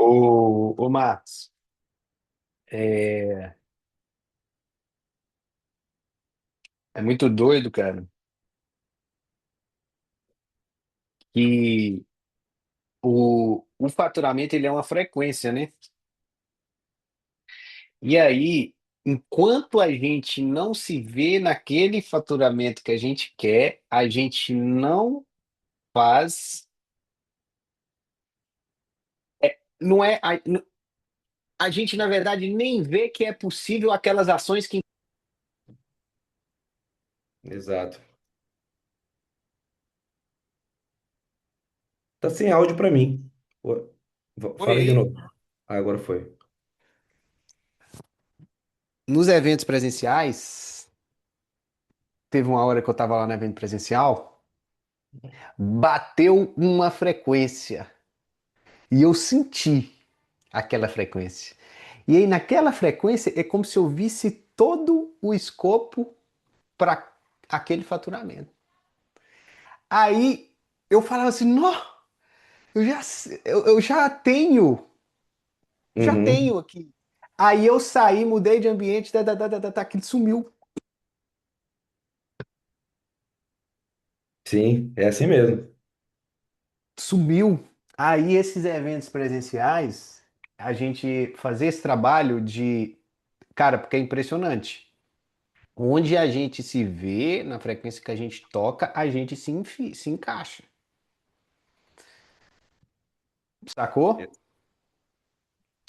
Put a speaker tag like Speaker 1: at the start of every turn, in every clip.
Speaker 1: Ô Marcos, é, é muito doido, cara, que o faturamento ele é uma frequência, né? E aí, enquanto a gente não se vê naquele faturamento que a gente quer, a gente não faz, não é, a gente na verdade nem vê que é possível aquelas ações que.
Speaker 2: Exato. Tá sem áudio pra mim. Pô,
Speaker 1: Oi
Speaker 2: fala aí de
Speaker 1: aí.
Speaker 2: novo. Ah, agora foi.
Speaker 1: Nos eventos presenciais, teve uma hora que eu estava lá no evento presencial, bateu uma frequência. E eu senti aquela frequência. E aí, naquela frequência, é como se eu visse todo o escopo para aquele faturamento. Aí eu falava assim: não, eu já, eu já
Speaker 2: Uhum.
Speaker 1: tenho aqui. Aí eu saí, mudei de ambiente, aquilo sumiu.
Speaker 2: Sim, é assim mesmo.
Speaker 1: Sumiu. Aí esses eventos presenciais, a gente fazer esse trabalho de. Cara, porque é impressionante. Onde a gente se vê, na frequência que a gente toca, a gente se encaixa.
Speaker 2: É.
Speaker 1: Sacou?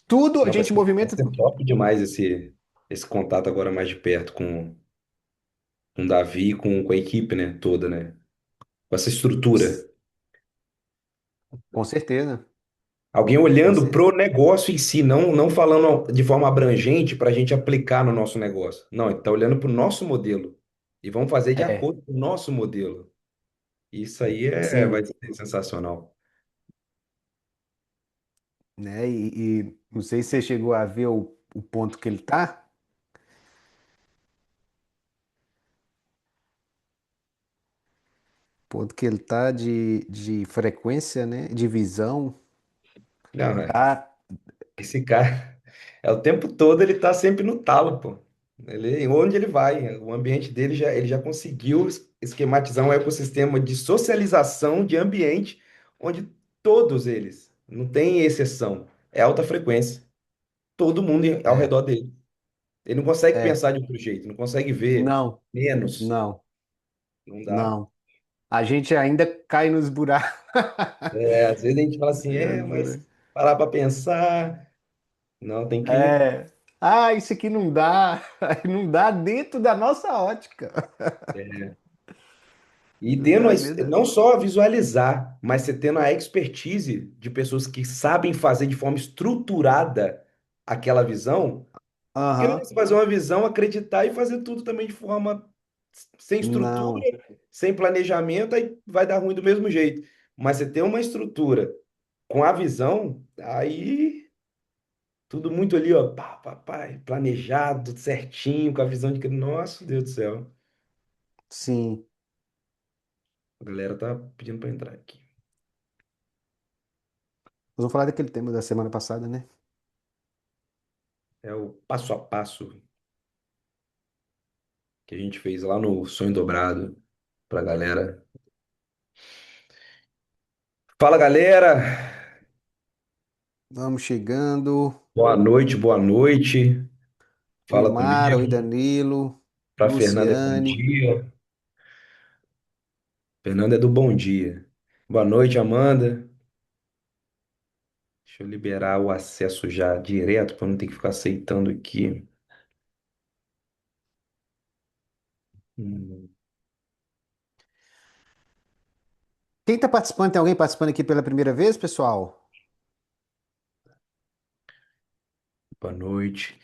Speaker 1: Tudo a
Speaker 2: Não,
Speaker 1: gente
Speaker 2: vai
Speaker 1: movimenta.
Speaker 2: ser top demais esse contato agora mais de perto com o Davi e com a equipe, né? Toda, né? Com essa estrutura.
Speaker 1: Com certeza.
Speaker 2: Alguém
Speaker 1: Com
Speaker 2: olhando
Speaker 1: certeza.
Speaker 2: pro negócio em si, não falando de forma abrangente para a gente aplicar no nosso negócio. Não, ele está olhando para o nosso modelo. E vamos fazer de
Speaker 1: É,
Speaker 2: acordo com o nosso modelo. Isso aí vai
Speaker 1: sim.
Speaker 2: ser sensacional.
Speaker 1: Né? E não sei se você chegou a ver o ponto que ele tá. Ponto que ele tá de frequência, né? De visão.
Speaker 2: Não,
Speaker 1: Tá.
Speaker 2: esse cara, o tempo todo ele tá sempre no talo, pô. Onde ele vai, o ambiente dele ele já conseguiu esquematizar um ecossistema de socialização de ambiente onde todos eles, não tem exceção, é alta frequência. Todo mundo ao
Speaker 1: É,
Speaker 2: redor dele. Ele não consegue
Speaker 1: é.
Speaker 2: pensar de outro jeito, não consegue ver
Speaker 1: Não,
Speaker 2: menos.
Speaker 1: não,
Speaker 2: Não dá.
Speaker 1: não. A gente ainda cai nos buracos.
Speaker 2: É, às vezes a gente fala assim,
Speaker 1: Cai nos
Speaker 2: mas
Speaker 1: buracos.
Speaker 2: parar para pensar, não, tem que.
Speaker 1: É. Ah, isso aqui não dá. Não dá dentro da nossa ótica.
Speaker 2: E
Speaker 1: Não
Speaker 2: tendo
Speaker 1: dá dentro.
Speaker 2: não só visualizar, mas você tendo a expertise de pessoas que sabem fazer de forma estruturada aquela visão, porque não é
Speaker 1: Aham.
Speaker 2: você fazer uma visão, acreditar e fazer tudo também de forma sem estrutura,
Speaker 1: Não.
Speaker 2: sem planejamento, aí vai dar ruim do mesmo jeito. Mas você tem uma estrutura com a visão, aí tudo muito ali, ó, pá, pá, pá, planejado, certinho, com a visão de que, nossa, Deus do céu,
Speaker 1: Sim.
Speaker 2: a galera tá pedindo para entrar aqui.
Speaker 1: Nós vamos falar daquele tema da semana passada, né?
Speaker 2: É o passo a passo que a gente fez lá no Sonho Dobrado pra galera. Fala, galera!
Speaker 1: Vamos chegando.
Speaker 2: Boa noite, boa noite.
Speaker 1: Oi,
Speaker 2: Fala
Speaker 1: Mara. Oi,
Speaker 2: comigo.
Speaker 1: Danilo.
Speaker 2: Pra Fernanda é bom
Speaker 1: Luciane.
Speaker 2: dia. Fernanda é do bom dia. Boa noite, Amanda. Deixa eu liberar o acesso já direto para não ter que ficar aceitando aqui. Hum,
Speaker 1: Quem tá participando? Tem alguém participando aqui pela primeira vez, pessoal?
Speaker 2: Boa noite,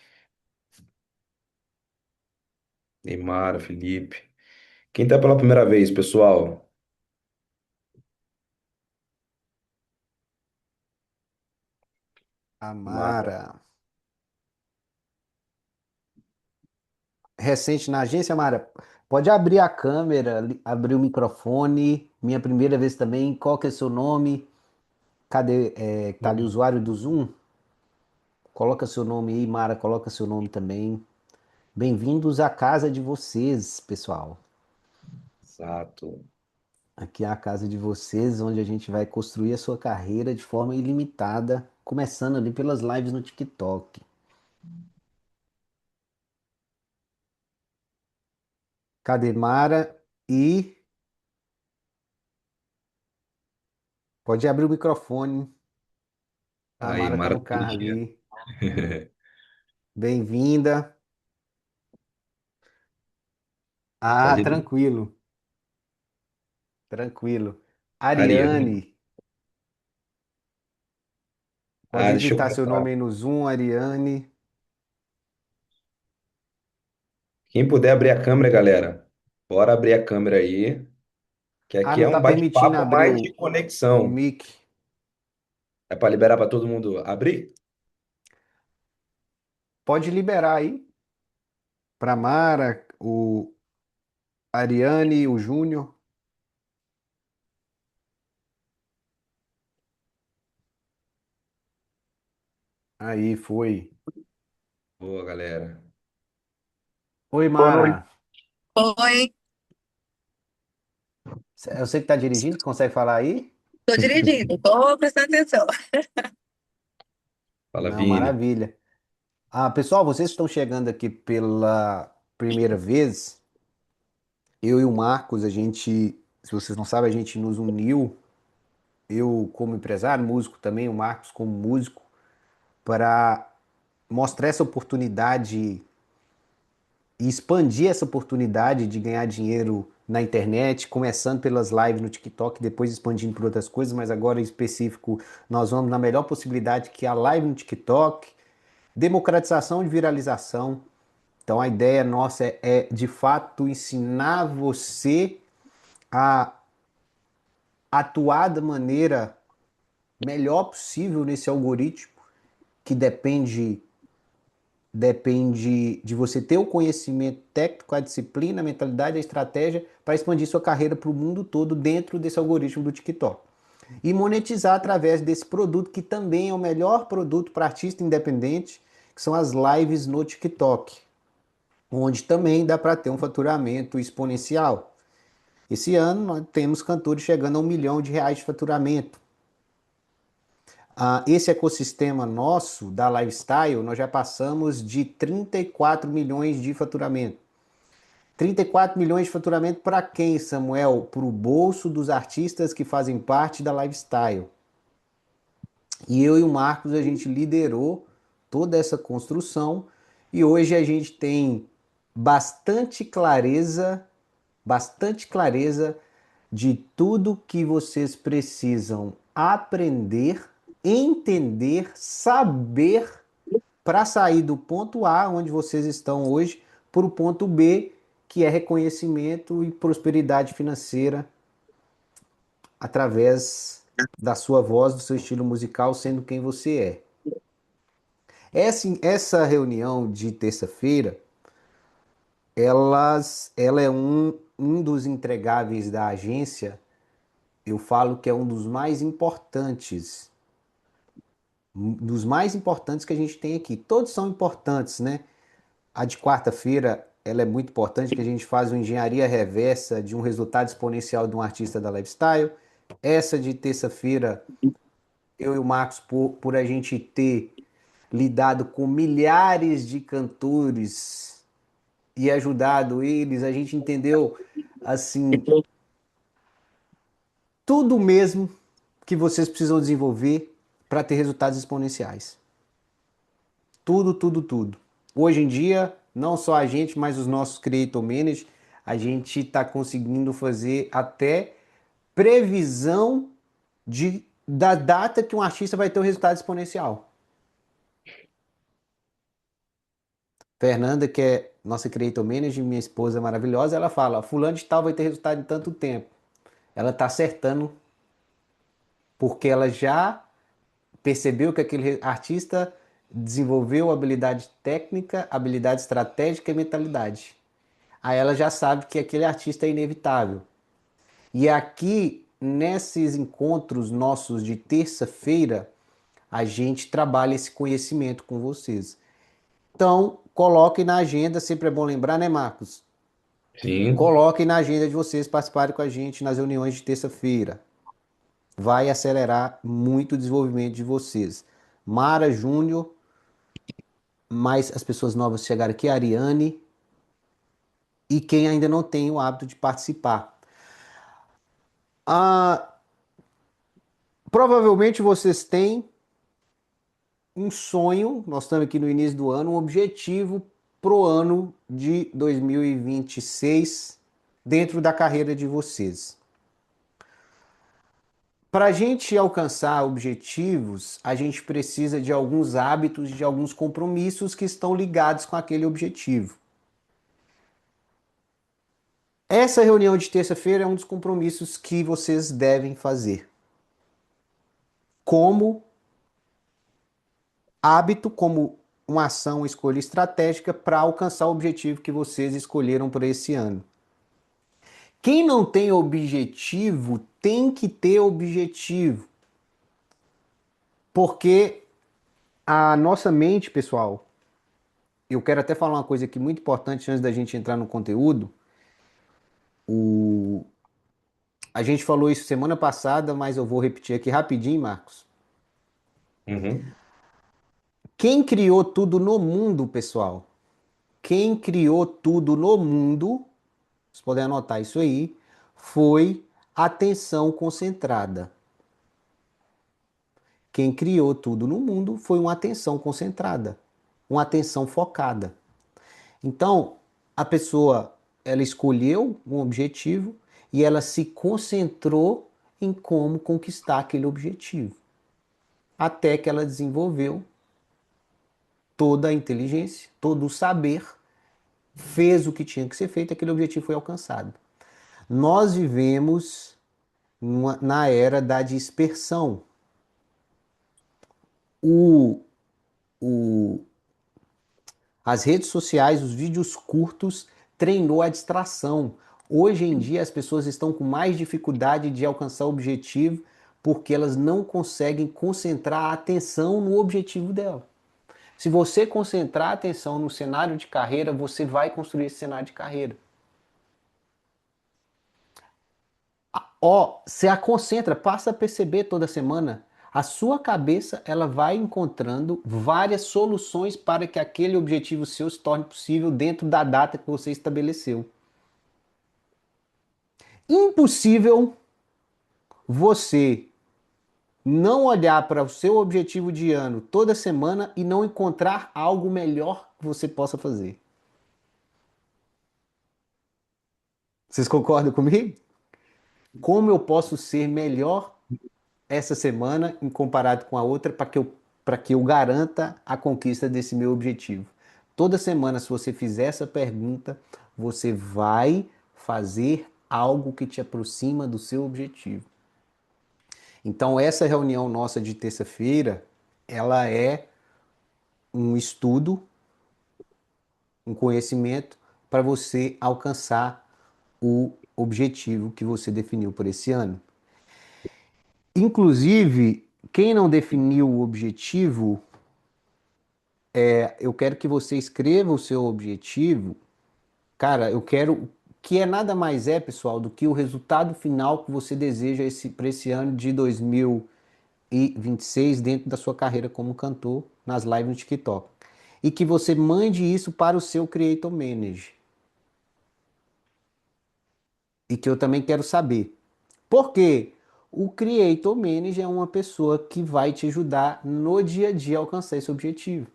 Speaker 2: Neymar, Felipe. Quem tá pela primeira vez, pessoal?
Speaker 1: A
Speaker 2: Mara.
Speaker 1: Mara. Recente na agência, Mara. Pode abrir a câmera, abrir o microfone. Minha primeira vez também. Qual que é seu nome? Cadê? Tá ali o usuário do Zoom? Coloca seu nome aí, Mara, coloca seu nome também. Bem-vindos à casa de vocês, pessoal.
Speaker 2: Exato.
Speaker 1: Aqui é a casa de vocês, onde a gente vai construir a sua carreira de forma ilimitada, começando ali pelas lives no TikTok. Cadê Mara? E pode abrir o microfone. A
Speaker 2: Aí,
Speaker 1: Mara tá
Speaker 2: Mara
Speaker 1: no
Speaker 2: tá
Speaker 1: carro
Speaker 2: ligeira.
Speaker 1: ali. Bem-vinda. Ah,
Speaker 2: Pode ir.
Speaker 1: tranquilo, tranquilo.
Speaker 2: Ariane.
Speaker 1: Ariane, pode
Speaker 2: Ah, deixa eu
Speaker 1: digitar seu
Speaker 2: colocar.
Speaker 1: nome aí no Zoom, Ariane.
Speaker 2: Quem puder abrir a câmera, galera, bora abrir a câmera aí, que
Speaker 1: Ah,
Speaker 2: aqui
Speaker 1: não
Speaker 2: é
Speaker 1: tá
Speaker 2: um
Speaker 1: permitindo
Speaker 2: bate-papo
Speaker 1: abrir
Speaker 2: mais de
Speaker 1: o
Speaker 2: conexão.
Speaker 1: mic.
Speaker 2: É para liberar para todo mundo abrir?
Speaker 1: Pode liberar aí para Mara, o Ariane, o Júnior. Aí foi.
Speaker 2: Boa, galera.
Speaker 1: Oi,
Speaker 2: Boa noite.
Speaker 1: Mara.
Speaker 3: Oi,
Speaker 1: Eu sei que tá dirigindo, consegue falar aí?
Speaker 3: tô dirigindo, tô prestando atenção.
Speaker 2: Fala,
Speaker 1: Não,
Speaker 2: Vini.
Speaker 1: maravilha. Ah, pessoal, vocês estão chegando aqui pela primeira vez. Eu e o Marcos, a gente, se vocês não sabem, a gente nos uniu. Eu como empresário, músico também, o Marcos como músico, para mostrar essa oportunidade e expandir essa oportunidade de ganhar dinheiro na internet, começando pelas lives no TikTok, depois expandindo para outras coisas, mas agora em específico nós vamos na melhor possibilidade que é a live no TikTok, democratização de viralização. Então a ideia nossa é de fato ensinar você a atuar da maneira melhor possível nesse algoritmo que depende de você ter o conhecimento técnico, a disciplina, a mentalidade, a estratégia para expandir sua carreira para o mundo todo dentro desse algoritmo do TikTok. E monetizar através desse produto, que também é o melhor produto para artista independente, que são as lives no TikTok, onde também dá para ter um faturamento exponencial. Esse ano nós temos cantores chegando a R$ 1 milhão de faturamento. Esse ecossistema nosso da Lifestyle, nós já passamos de 34 milhões de faturamento. 34 milhões de faturamento para quem, Samuel? Para o bolso dos artistas que fazem parte da Lifestyle. E eu e o Marcos, a gente liderou toda essa construção e hoje a gente tem bastante clareza, bastante clareza de tudo que vocês precisam aprender, entender, saber para sair do ponto A, onde vocês estão hoje, para o ponto B, que é reconhecimento e prosperidade financeira através da sua voz, do seu estilo musical, sendo quem você é. Essa reunião de terça-feira, ela é um dos entregáveis da agência. Eu falo que é um dos mais importantes que a gente tem aqui. Todos são importantes, né? A de quarta-feira, ela é muito importante, que a gente faz uma engenharia reversa de um resultado exponencial de um artista da Lifestyle. Essa de terça-feira, eu e o Marcos, por a gente ter lidado com milhares de cantores e ajudado eles, a gente entendeu, assim, tudo mesmo que vocês precisam desenvolver para ter resultados exponenciais. Tudo, tudo, tudo. Hoje em dia, não só a gente, mas os nossos creator managers, a gente está conseguindo fazer até previsão da data que um artista vai ter o resultado exponencial. Fernanda, que é nossa creator manager, minha esposa maravilhosa, ela fala: Fulano de Tal vai ter resultado em tanto tempo. Ela está acertando porque ela já percebeu que aquele artista desenvolveu habilidade técnica, habilidade estratégica e mentalidade. Aí ela já sabe que aquele artista é inevitável. E aqui, nesses encontros nossos de terça-feira, a gente trabalha esse conhecimento com vocês. Então, coloquem na agenda, sempre é bom lembrar, né, Marcos?
Speaker 2: Sim.
Speaker 1: Coloquem na agenda de vocês participarem com a gente nas reuniões de terça-feira. Vai acelerar muito o desenvolvimento de vocês. Mara Júnior, mais as pessoas novas chegaram aqui, a Ariane, e quem ainda não tem o hábito de participar. Ah, provavelmente vocês têm um sonho, nós estamos aqui no início do ano, um objetivo pro ano de 2026 dentro da carreira de vocês. Para a gente alcançar objetivos, a gente precisa de alguns hábitos, de alguns compromissos que estão ligados com aquele objetivo. Essa reunião de terça-feira é um dos compromissos que vocês devem fazer. Como hábito, como uma ação, escolha estratégica para alcançar o objetivo que vocês escolheram para esse ano. Quem não tem objetivo tem que ter objetivo. Porque a nossa mente, pessoal, eu quero até falar uma coisa aqui muito importante antes da gente entrar no conteúdo. O... A gente falou isso semana passada, mas eu vou repetir aqui rapidinho, Marcos.
Speaker 2: Uhum.
Speaker 1: Quem criou tudo no mundo, pessoal? Quem criou tudo no mundo, vocês podem anotar isso aí, foi atenção concentrada. Quem criou tudo no mundo foi uma atenção concentrada, uma atenção focada. Então, a pessoa, ela escolheu um objetivo e ela se concentrou em como conquistar aquele objetivo. Até que ela desenvolveu toda a inteligência, todo o saber, fez o que tinha que ser feito, aquele objetivo foi alcançado. Nós vivemos na era da dispersão. O, o, as redes sociais, os vídeos curtos, treinou a distração. Hoje em dia, as pessoas estão com mais dificuldade de alcançar o objetivo porque elas não conseguem concentrar a atenção no objetivo dela. Se você concentrar a atenção no cenário de carreira, você vai construir esse cenário de carreira. Ó, você a concentra, passa a perceber toda semana. A sua cabeça, ela vai encontrando várias soluções para que aquele objetivo seu se torne possível dentro da data que você estabeleceu. Impossível você não olhar para o seu objetivo de ano toda semana e não encontrar algo melhor que você possa fazer. Vocês concordam comigo? Como eu posso ser melhor essa semana em comparado com a outra para que eu garanta a conquista desse meu objetivo? Toda semana, se você fizer essa pergunta, você vai fazer algo que te aproxima do seu objetivo. Então, essa reunião nossa de terça-feira, ela é um estudo, um conhecimento para você alcançar o objetivo que você definiu por esse ano. Inclusive, quem não definiu o objetivo, eu quero que você escreva o seu objetivo. Cara, eu quero que é nada mais é, pessoal, do que o resultado final que você deseja para esse ano de 2026 dentro da sua carreira como cantor nas lives no TikTok. E que você mande isso para o seu Creator Manager. E que eu também quero saber. Por quê? O Creator Manager é uma pessoa que vai te ajudar no dia a dia a alcançar esse objetivo.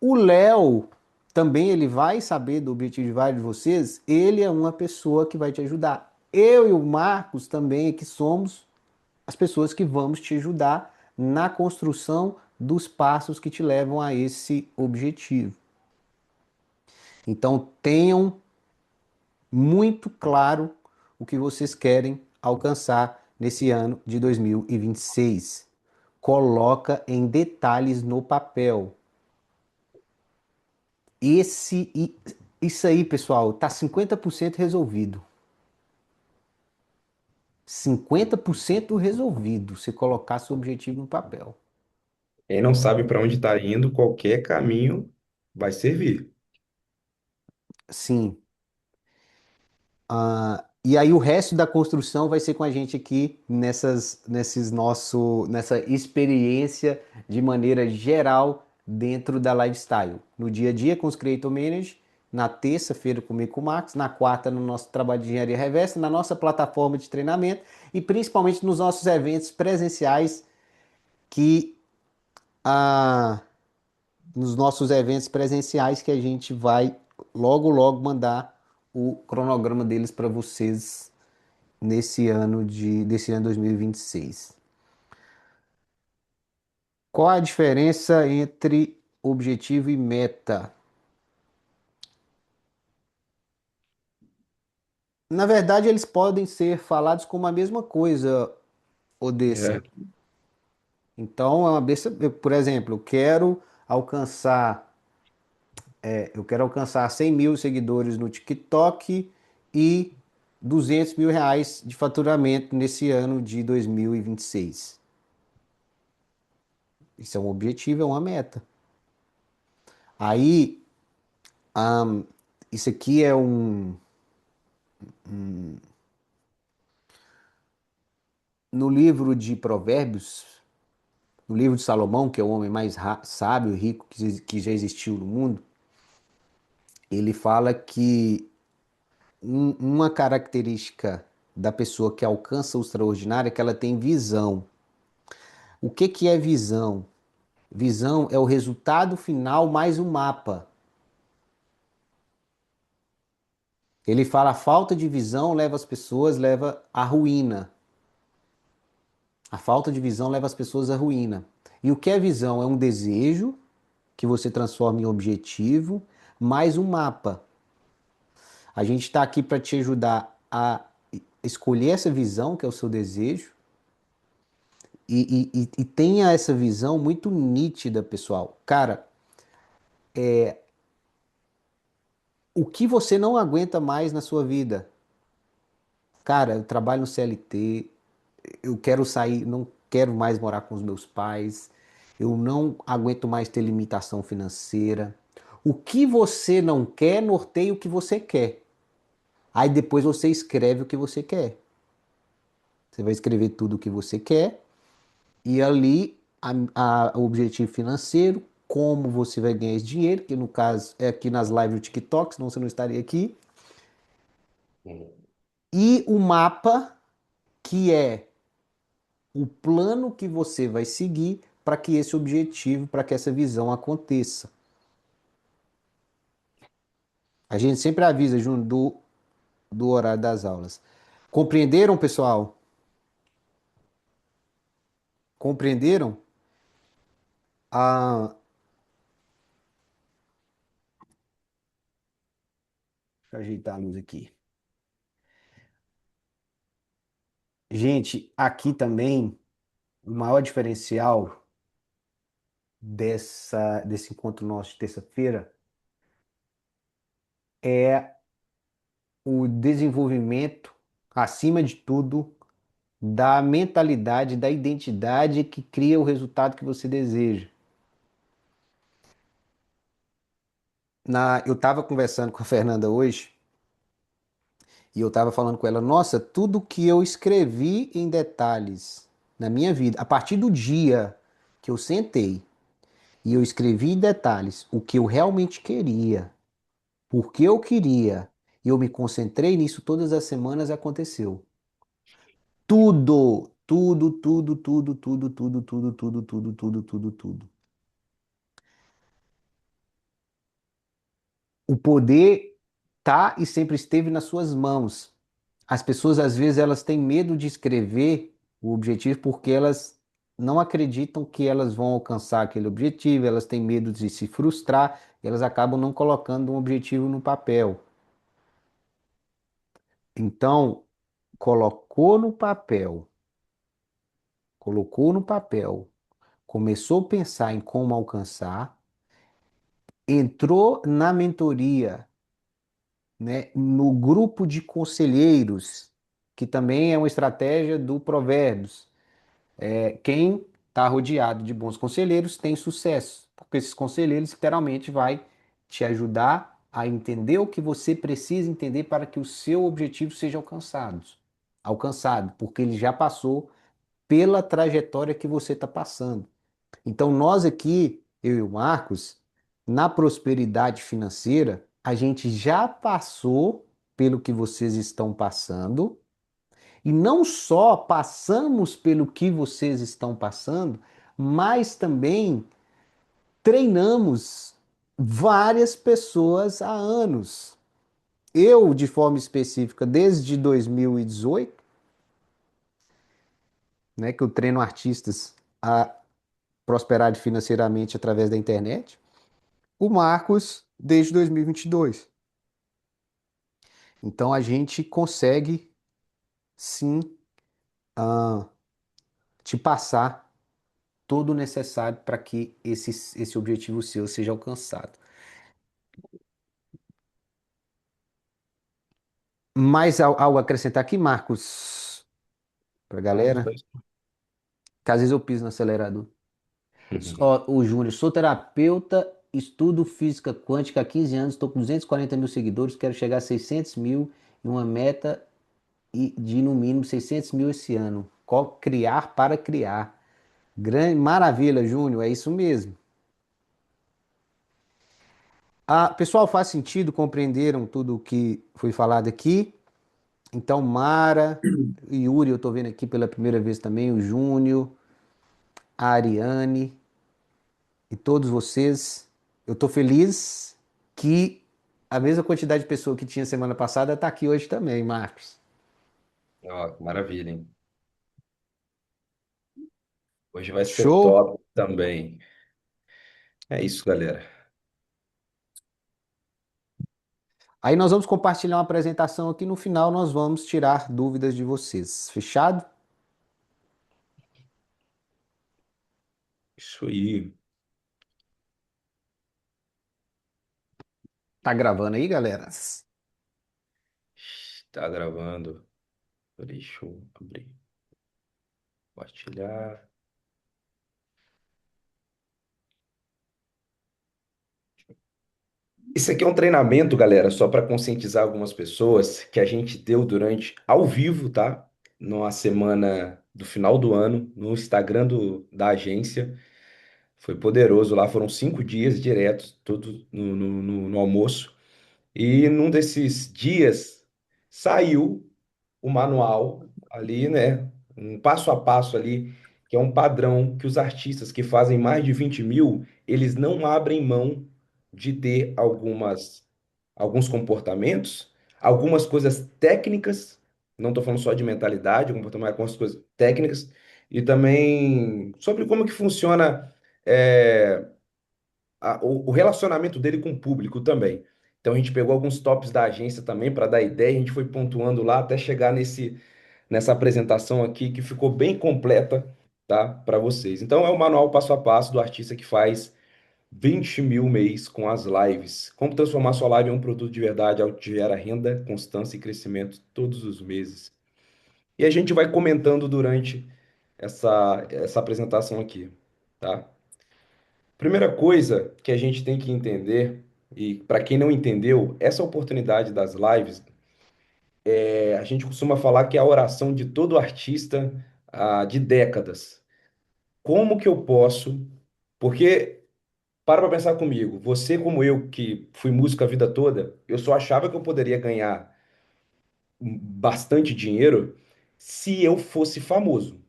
Speaker 1: O Léo também ele vai saber do objetivo de vários de vocês, ele é uma pessoa que vai te ajudar. Eu e o Marcos também que somos as pessoas que vamos te ajudar na construção dos passos que te levam a esse objetivo. Então tenham muito claro o que vocês querem alcançar nesse ano de 2026. Coloca em detalhes no papel. Isso aí, pessoal, tá 50% resolvido. 50% resolvido se colocar seu objetivo no papel.
Speaker 2: Quem não sabe para onde está indo, qualquer caminho vai servir.
Speaker 1: Sim. E aí o resto da construção vai ser com a gente aqui nessa experiência de maneira geral dentro da lifestyle. No dia a dia com os Creator Managers, na terça-feira comigo com o Max, na quarta no nosso trabalho de engenharia reversa, na nossa plataforma de treinamento e principalmente nos nossos eventos presenciais que ah, nos nossos eventos presenciais que a gente vai logo mandar o cronograma deles para vocês desse ano 2026. Qual a diferença entre objetivo e meta? Na verdade, eles podem ser falados como a mesma coisa, Odessa.
Speaker 2: É,
Speaker 1: Então, por exemplo, eu quero alcançar 100 mil seguidores no TikTok e 200 mil reais de faturamento nesse ano de 2026. Isso é um objetivo, é uma meta. Aí, ahn, isso aqui é no livro de Provérbios, no livro de Salomão, que é o homem mais sábio e rico que já existiu no mundo, ele fala que uma característica da pessoa que alcança o extraordinário é que ela tem visão. O que que é visão? Visão é o resultado final mais um mapa. Ele fala a falta de visão leva as pessoas, leva à ruína. A falta de visão leva as pessoas à ruína. E o que é visão? É um desejo que você transforma em objetivo, mais um mapa. A gente está aqui para te ajudar a escolher essa visão, que é o seu desejo, e tenha essa visão muito nítida, pessoal. Cara, o que você não aguenta mais na sua vida? Cara, eu trabalho no CLT, eu quero sair, não quero mais morar com os meus pais, eu não aguento mais ter limitação financeira. O que você não quer, norteia o que você quer. Aí depois você escreve o que você quer. Você vai escrever tudo o que você quer e ali o objetivo financeiro, como você vai ganhar esse dinheiro, que no caso é aqui nas lives do TikTok, senão você não estaria aqui. E o mapa, que é o plano que você vai seguir para que esse objetivo, para que essa visão aconteça. A gente sempre avisa, Júnior, do horário das aulas. Compreenderam, pessoal? Compreenderam? Ah, deixa eu ajeitar a luz aqui. Gente, aqui também, o maior diferencial desse encontro nosso de terça-feira é o desenvolvimento, acima de tudo, da mentalidade, da identidade que cria o resultado que você deseja. Eu estava conversando com a Fernanda hoje e eu estava falando com ela, nossa, tudo que eu escrevi em detalhes na minha vida, a partir do dia que eu sentei e eu escrevi em detalhes o que eu realmente queria, porque eu queria, e eu me concentrei nisso todas as semanas, aconteceu. Tudo. O poder tá e sempre esteve nas suas mãos. As pessoas, às vezes, elas têm medo de escrever o objetivo porque elas não acreditam que elas vão alcançar aquele objetivo, elas têm medo de se frustrar, e elas acabam não colocando um objetivo no papel. Então, colocou no papel, colocou no papel, começou a pensar em como alcançar, entrou na mentoria, né, no grupo de conselheiros, que também é uma estratégia do Provérbios. Quem está rodeado de bons conselheiros tem sucesso, porque esses conselheiros literalmente vai te ajudar a entender o que você precisa entender para que o seu objetivo seja alcançado, porque ele já passou pela trajetória que você está passando. Então, nós aqui, eu e o Marcos, na prosperidade financeira, a gente já passou pelo que vocês estão passando, e não só passamos pelo que vocês estão passando, mas também treinamos várias pessoas há anos. Eu, de forma específica, desde 2018, né, que eu treino artistas a prosperar financeiramente através da internet. O Marcos desde 2022. Então a gente consegue sim ah, te passar todo o necessário para que esse objetivo seu seja alcançado. Mais algo a acrescentar aqui, Marcos, para a
Speaker 2: Não,
Speaker 1: galera? Que às vezes eu piso no acelerador. Ó, o Júnior, sou terapeuta, estudo física quântica há 15 anos, estou com 240 mil seguidores, quero chegar a 600 mil e uma meta de no mínimo 600 mil esse ano. Criar para criar. Grande, maravilha, Júnior, é isso mesmo. Ah, pessoal, faz sentido? Compreenderam tudo o que foi falado aqui? Então, Mara, Yuri, eu estou vendo aqui pela primeira vez também, o Júnior, a Ariane e todos vocês. Eu estou feliz que a mesma quantidade de pessoa que tinha semana passada está aqui hoje também, Marcos.
Speaker 2: Ó, que maravilha, hein? Hoje vai ser
Speaker 1: Show?
Speaker 2: top também. É isso, galera.
Speaker 1: Aí nós vamos compartilhar uma apresentação aqui no final, nós vamos tirar dúvidas de vocês. Fechado?
Speaker 2: Isso aí.
Speaker 1: Tá gravando aí, galera?
Speaker 2: Tá gravando. Deixa eu abrir. Compartilhar. Isso aqui é um treinamento, galera, só para conscientizar algumas pessoas que a gente deu durante ao vivo, tá? Numa semana do final do ano, no Instagram da agência. Foi poderoso lá, foram 5 dias diretos, tudo no almoço. E num desses dias saiu o manual ali, né? Um passo a passo ali, que é um padrão que os artistas que fazem mais de 20 mil, eles não abrem mão de ter alguns comportamentos, algumas coisas técnicas, não estou falando só de mentalidade, comportamento, mas algumas coisas técnicas, e também sobre como que funciona. é, o relacionamento dele com o público também. Então a gente pegou alguns tops da agência também para dar ideia, a gente foi pontuando lá até chegar nessa apresentação aqui que ficou bem completa, tá, para vocês. Então é o manual passo a passo do artista que faz 20 mil mês com as lives. Como transformar sua live em um produto de verdade, algo que gera renda, constância e crescimento todos os meses. E a gente vai comentando durante essa apresentação aqui, tá? Primeira coisa que a gente tem que entender, e para quem não entendeu, essa oportunidade das lives, a gente costuma falar que é a oração de todo artista de décadas. Como que eu posso? Porque, para pensar comigo, você como eu, que fui músico a vida toda, eu só achava que eu poderia ganhar bastante dinheiro se eu fosse famoso.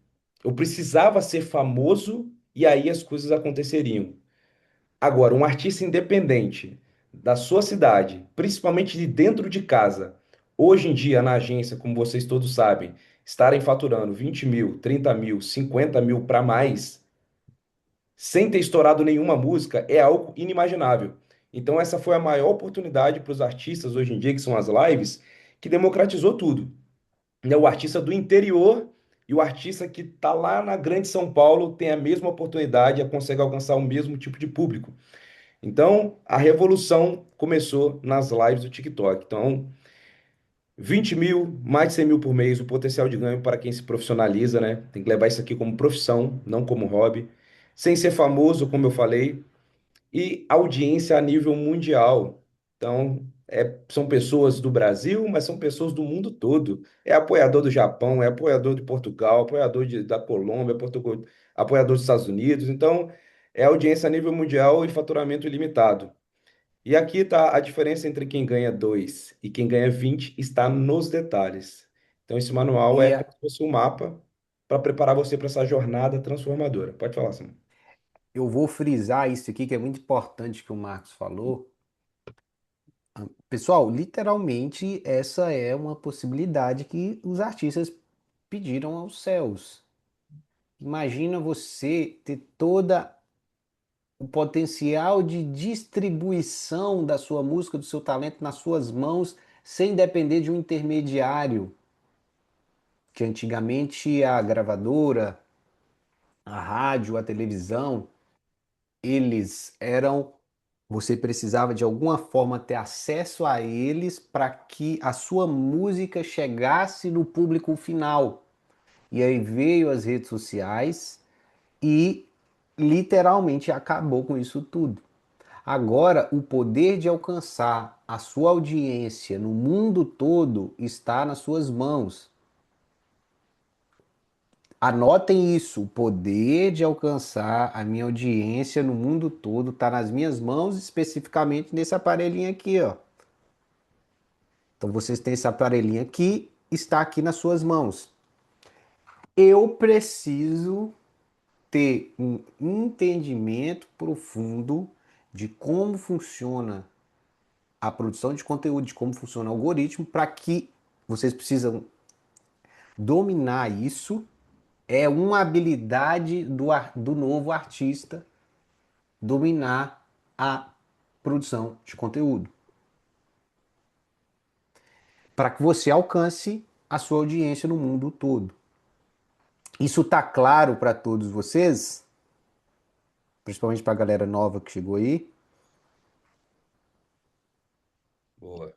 Speaker 2: Eu precisava ser famoso e aí as coisas aconteceriam. Agora, um artista independente da sua cidade, principalmente de dentro de casa, hoje em dia na agência, como vocês todos sabem, estarem faturando 20 mil, 30 mil, 50 mil para mais, sem ter estourado nenhuma música, é algo inimaginável. Então, essa foi a maior oportunidade para os artistas hoje em dia, que são as lives, que democratizou tudo. Né? O artista do interior e o artista que está lá na grande São Paulo tem a mesma oportunidade e consegue alcançar o mesmo tipo de público. Então, a revolução começou nas lives do TikTok. Então, 20 mil, mais de 100 mil por mês, o potencial de ganho para quem se profissionaliza, né? Tem que levar isso aqui como profissão, não como hobby. Sem ser famoso, como eu falei, e audiência a nível mundial. Então, são pessoas do Brasil, mas são pessoas do mundo todo. É apoiador do Japão, é apoiador de Portugal, da Colômbia, apoiador dos Estados Unidos. Então, é audiência a nível mundial e faturamento ilimitado. E aqui está a diferença entre quem ganha 2 e quem ganha 20 está nos detalhes. Então, esse manual
Speaker 1: E
Speaker 2: é
Speaker 1: a-
Speaker 2: como se fosse um mapa para preparar você para essa jornada transformadora. Pode falar, Simão.
Speaker 1: eu vou frisar isso aqui, que é muito importante que o Marcos falou. Pessoal, literalmente, essa é uma possibilidade que os artistas pediram aos céus. Imagina você ter toda o potencial de distribuição da sua música, do seu talento nas suas mãos, sem depender de um intermediário, que antigamente a gravadora, a rádio, a televisão, eles eram. Você precisava de alguma forma ter acesso a eles para que a sua música chegasse no público final. E aí veio as redes sociais e literalmente acabou com isso tudo. Agora, o poder de alcançar a sua audiência no mundo todo está nas suas mãos. Anotem isso, o poder de alcançar a minha audiência no mundo todo está nas minhas mãos, especificamente nesse aparelhinho aqui, ó. Então vocês têm esse aparelhinho aqui, está aqui nas suas mãos. Eu preciso ter um entendimento profundo de como funciona a produção de conteúdo, de como funciona o algoritmo, para que vocês precisam dominar isso. É uma habilidade do novo artista dominar a produção de conteúdo. Para que você alcance a sua audiência no mundo todo. Isso tá claro para todos vocês? Principalmente para a galera nova que chegou aí?
Speaker 2: Boa.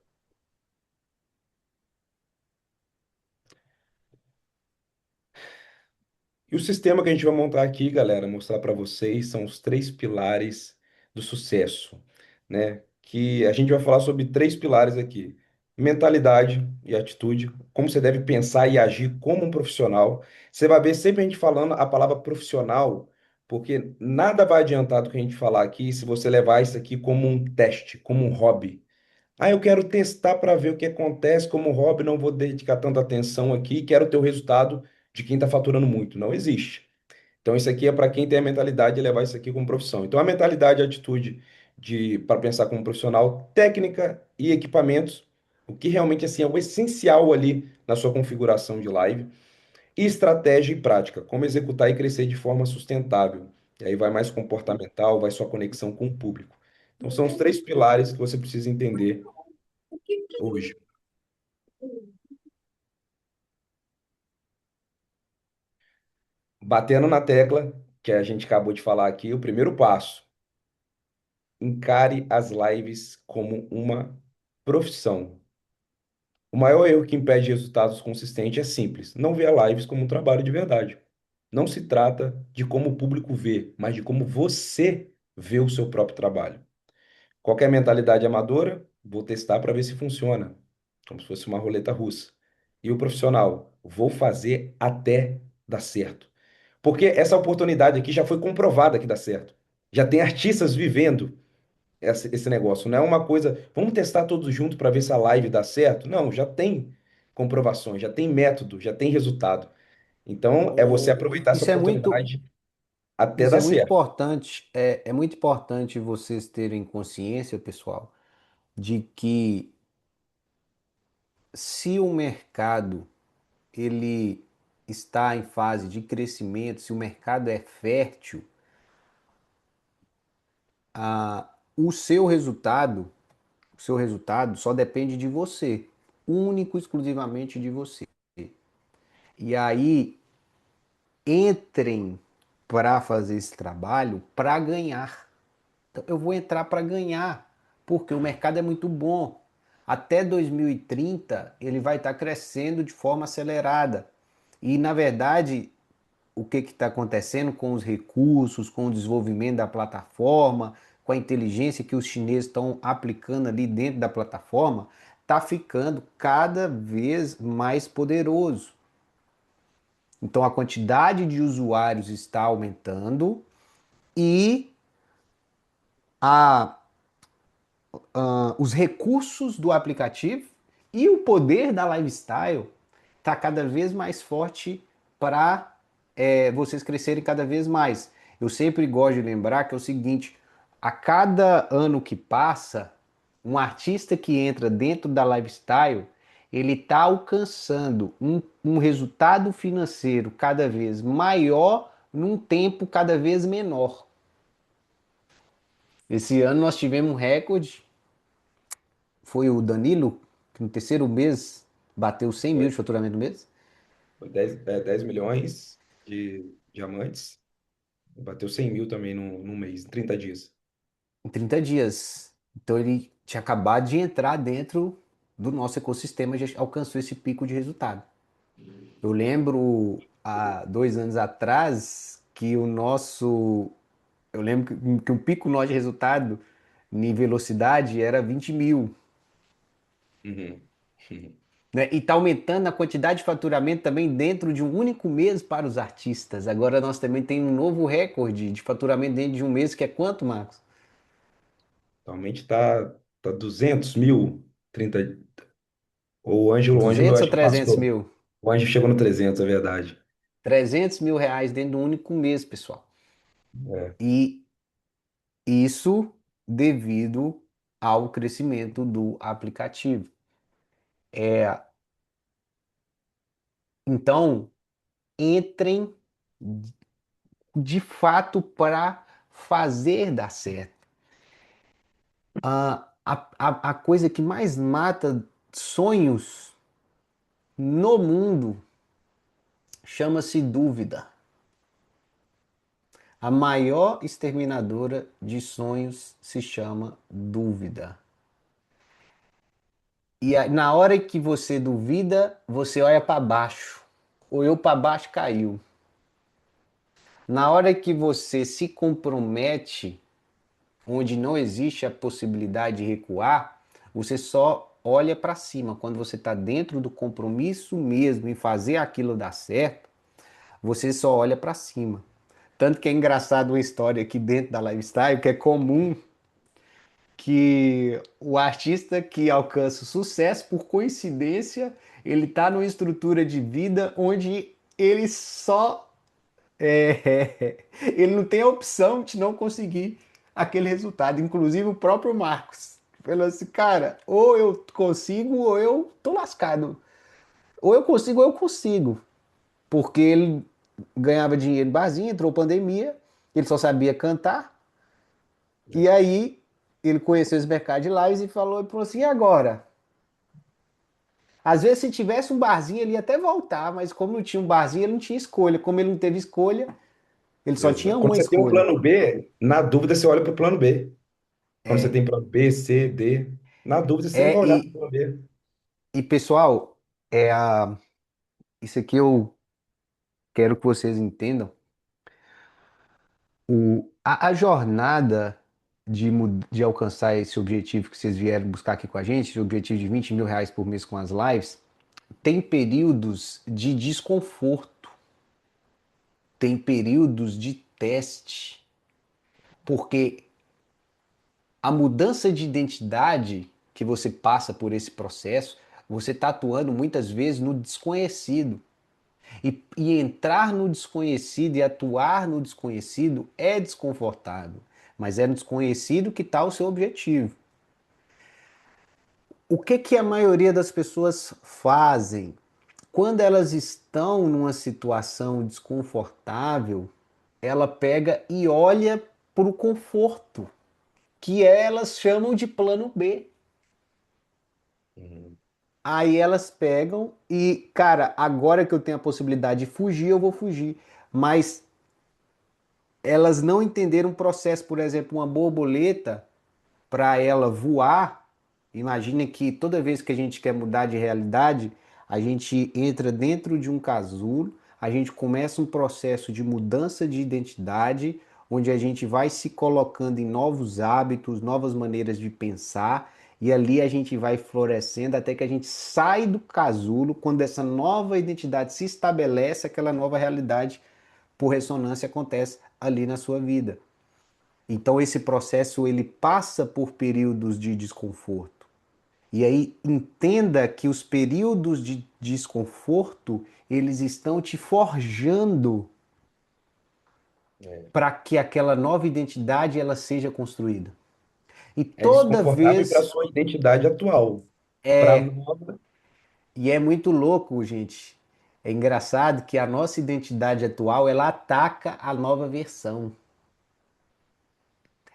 Speaker 2: E o sistema que a gente vai montar aqui, galera, mostrar para vocês, são os três pilares do sucesso, né? Que a gente vai falar sobre três pilares aqui: mentalidade e atitude, como você deve pensar e agir como um profissional. Você vai ver sempre a gente falando a palavra profissional, porque nada vai adiantar do que a gente falar aqui se você levar isso aqui como um teste, como um hobby. Ah, eu quero testar para ver o que acontece como hobby, não vou dedicar tanta atenção aqui, quero ter o resultado de quem está faturando muito. Não existe. Então, isso aqui é para quem tem a mentalidade de levar isso aqui como profissão. Então, a mentalidade e a atitude para pensar como profissional, técnica e equipamentos, o que realmente assim, é o essencial ali na sua configuração de live, e estratégia e prática, como executar e crescer de forma sustentável. E aí vai mais comportamental, vai sua conexão com o público. Então, são os três pilares que você precisa entender hoje. Batendo na tecla que a gente acabou de falar aqui, o primeiro passo: encare as lives como uma profissão. O maior erro que impede resultados consistentes é simples: não ver lives como um trabalho de verdade. Não se trata de como o público vê, mas de como você vê o seu próprio trabalho. Qualquer mentalidade amadora, vou testar para ver se funciona, como se fosse uma roleta russa. E o profissional, vou fazer até dar certo. Porque essa oportunidade aqui já foi comprovada que dá certo. Já tem artistas vivendo esse negócio. Não é uma coisa, vamos testar todos juntos para ver se a live dá certo. Não, já tem comprovações, já tem método, já tem resultado. Então, é você aproveitar essa
Speaker 1: Isso é muito,
Speaker 2: oportunidade até
Speaker 1: isso
Speaker 2: dar
Speaker 1: é muito
Speaker 2: certo.
Speaker 1: importante. É muito importante vocês terem consciência, pessoal, de que se o mercado ele está em fase de crescimento, se o mercado é fértil, o seu resultado, o seu resultado só depende de você, único e exclusivamente de você. E aí entrem para fazer esse trabalho para ganhar. Então, eu vou entrar para ganhar, porque o mercado é muito bom. até 2030 ele vai estar crescendo de forma acelerada. E, na verdade, o que está acontecendo com os recursos, com o desenvolvimento da plataforma, com a inteligência que os chineses estão aplicando ali dentro da plataforma, está ficando cada vez mais poderoso. Então a quantidade de usuários está aumentando e a, os recursos do aplicativo e o poder da lifestyle está cada vez mais forte para vocês crescerem cada vez mais. Eu sempre gosto de lembrar que é o seguinte: a cada ano que passa, um artista que entra dentro da lifestyle, ele está alcançando um resultado financeiro cada vez maior num tempo cada vez menor. Esse ano nós tivemos um recorde, foi o Danilo, que no terceiro mês bateu 100 mil
Speaker 2: Foi,
Speaker 1: de faturamento no mês.
Speaker 2: foi 10 milhões de diamantes. Bateu 100 mil também no mês, em 30 dias.
Speaker 1: Em 30 dias. Então ele tinha acabado de entrar dentro do nosso ecossistema, já alcançou esse pico de resultado. Eu lembro há 2 anos atrás que o nosso. Eu lembro que um pico nosso de resultado em velocidade era 20 mil.
Speaker 2: Uhum.
Speaker 1: Né? E está aumentando a quantidade de faturamento também dentro de um único mês para os artistas. Agora nós também temos um novo recorde de faturamento dentro de um mês, que é quanto, Marcos?
Speaker 2: Atualmente tá 200 mil, 30. O Ângelo
Speaker 1: 200 ou
Speaker 2: acho que
Speaker 1: 300
Speaker 2: passou.
Speaker 1: mil?
Speaker 2: O Ângelo chegou no 300, é verdade.
Speaker 1: 300 mil reais dentro de um único mês, pessoal.
Speaker 2: É.
Speaker 1: E isso devido ao crescimento do aplicativo. Então, entrem de fato para fazer dar certo. A coisa que mais mata sonhos no mundo chama-se dúvida. A maior exterminadora de sonhos se chama dúvida. E na hora que você duvida, você olha para baixo. Olhou para baixo, caiu. Na hora que você se compromete, onde não existe a possibilidade de recuar, você só olha para cima. Quando você está dentro do compromisso mesmo em fazer aquilo dar certo, você só olha para cima. Tanto que é engraçado uma história aqui dentro da Lifestyle, que é comum que o artista que alcança o sucesso, por coincidência, ele está numa estrutura de vida onde ele só ele não tem a opção de não conseguir aquele resultado. Inclusive o próprio Marcos falou assim, cara, ou eu consigo ou eu tô lascado. Ou eu consigo ou eu consigo. Porque ele ganhava dinheiro em barzinho, entrou pandemia, ele só sabia cantar. E aí ele conheceu esse mercado de lives e falou assim, e agora? Às vezes, se tivesse um barzinho, ele ia até voltar, mas como não tinha um barzinho, ele não tinha escolha. Como ele não teve escolha, ele só tinha
Speaker 2: Quando
Speaker 1: uma
Speaker 2: você tem um
Speaker 1: escolha.
Speaker 2: plano B, na dúvida você olha para o plano B. Quando você
Speaker 1: É,
Speaker 2: tem plano B, C, D, na dúvida você vai
Speaker 1: é
Speaker 2: olhar para o
Speaker 1: e,
Speaker 2: plano B.
Speaker 1: e pessoal, isso aqui eu quero que vocês entendam. A jornada de alcançar esse objetivo que vocês vieram buscar aqui com a gente, esse objetivo de 20 mil reais por mês com as lives, tem períodos de desconforto, tem períodos de teste, porque a mudança de identidade que você passa por esse processo, você está atuando muitas vezes no desconhecido. E entrar no desconhecido e atuar no desconhecido é desconfortável, mas é no desconhecido que está o seu objetivo. O que que a maioria das pessoas fazem? Quando elas estão numa situação desconfortável, ela pega e olha para o conforto, que elas chamam de plano B.
Speaker 2: Uhum.
Speaker 1: Aí elas pegam e, cara, agora que eu tenho a possibilidade de fugir, eu vou fugir. Mas elas não entenderam o processo, por exemplo, uma borboleta, para ela voar Imagina que toda vez que a gente quer mudar de realidade, a gente entra dentro de um casulo, a gente começa um processo de mudança de identidade, onde a gente vai se colocando em novos hábitos, novas maneiras de pensar, e ali a gente vai florescendo até que a gente sai do casulo, quando essa nova identidade se estabelece, aquela nova realidade por ressonância acontece ali na sua vida. Então esse processo ele passa por períodos de desconforto. E aí entenda que os períodos de desconforto, eles estão te forjando
Speaker 2: É,
Speaker 1: para que aquela nova identidade ela seja construída. E
Speaker 2: é
Speaker 1: toda
Speaker 2: desconfortável para a
Speaker 1: vez
Speaker 2: sua identidade atual. Para
Speaker 1: é,
Speaker 2: nova,
Speaker 1: e é muito louco, gente. É engraçado que a nossa identidade atual ela ataca a nova versão.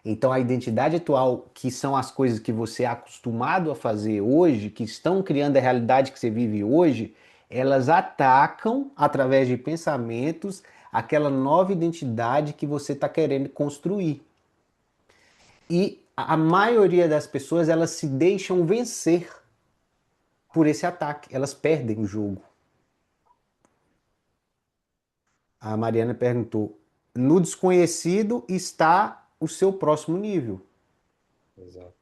Speaker 1: Então, a identidade atual, que são as coisas que você é acostumado a fazer hoje, que estão criando a realidade que você vive hoje, elas atacam, através de pensamentos, aquela nova identidade que você está querendo construir. E a maioria das pessoas, elas se deixam vencer por esse ataque, elas perdem o jogo. A Mariana perguntou: no desconhecido está o seu próximo nível.
Speaker 2: exato.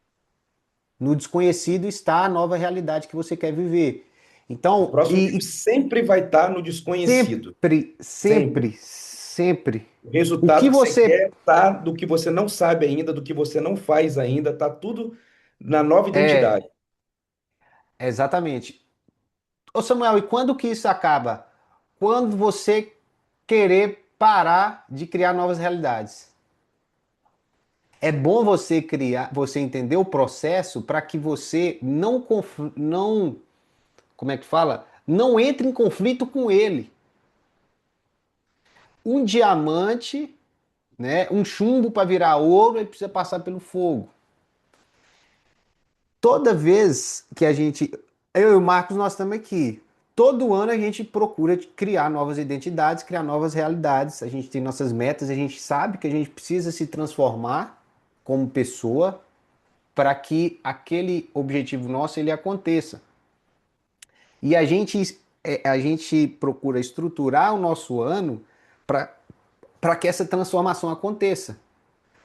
Speaker 1: No desconhecido está a nova realidade que você quer viver.
Speaker 2: O
Speaker 1: Então,
Speaker 2: próximo nível sempre vai estar no desconhecido.
Speaker 1: sempre, sempre,
Speaker 2: Sempre.
Speaker 1: sempre.
Speaker 2: O
Speaker 1: O que
Speaker 2: resultado que você
Speaker 1: você
Speaker 2: quer tá do que você não sabe ainda, do que você não faz ainda, tá tudo na nova identidade.
Speaker 1: exatamente. Ô Samuel, e quando que isso acaba? Quando você querer parar de criar novas realidades. É bom você criar, você entender o processo para que você não, como é que fala? Não entre em conflito com ele. Um diamante, né? Um chumbo para virar ouro, ele precisa passar pelo fogo. Toda vez que a gente, eu e o Marcos, nós estamos aqui. Todo ano a gente procura criar novas identidades, criar novas realidades. A gente tem nossas metas, a gente sabe que a gente precisa se transformar como pessoa para que aquele objetivo nosso ele aconteça. E a gente procura estruturar o nosso ano para que essa transformação aconteça.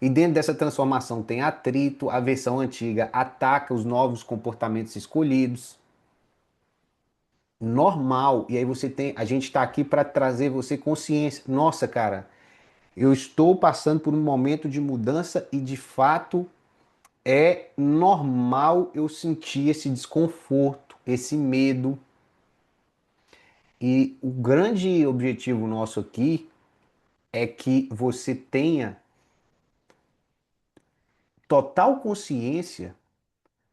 Speaker 1: E dentro dessa transformação tem atrito, a versão antiga ataca os novos comportamentos escolhidos. Normal. E aí você tem, a gente está aqui para trazer você consciência. Nossa, cara, eu estou passando por um momento de mudança e de fato é normal eu sentir esse desconforto, esse medo. E o grande objetivo nosso aqui é que você tenha total consciência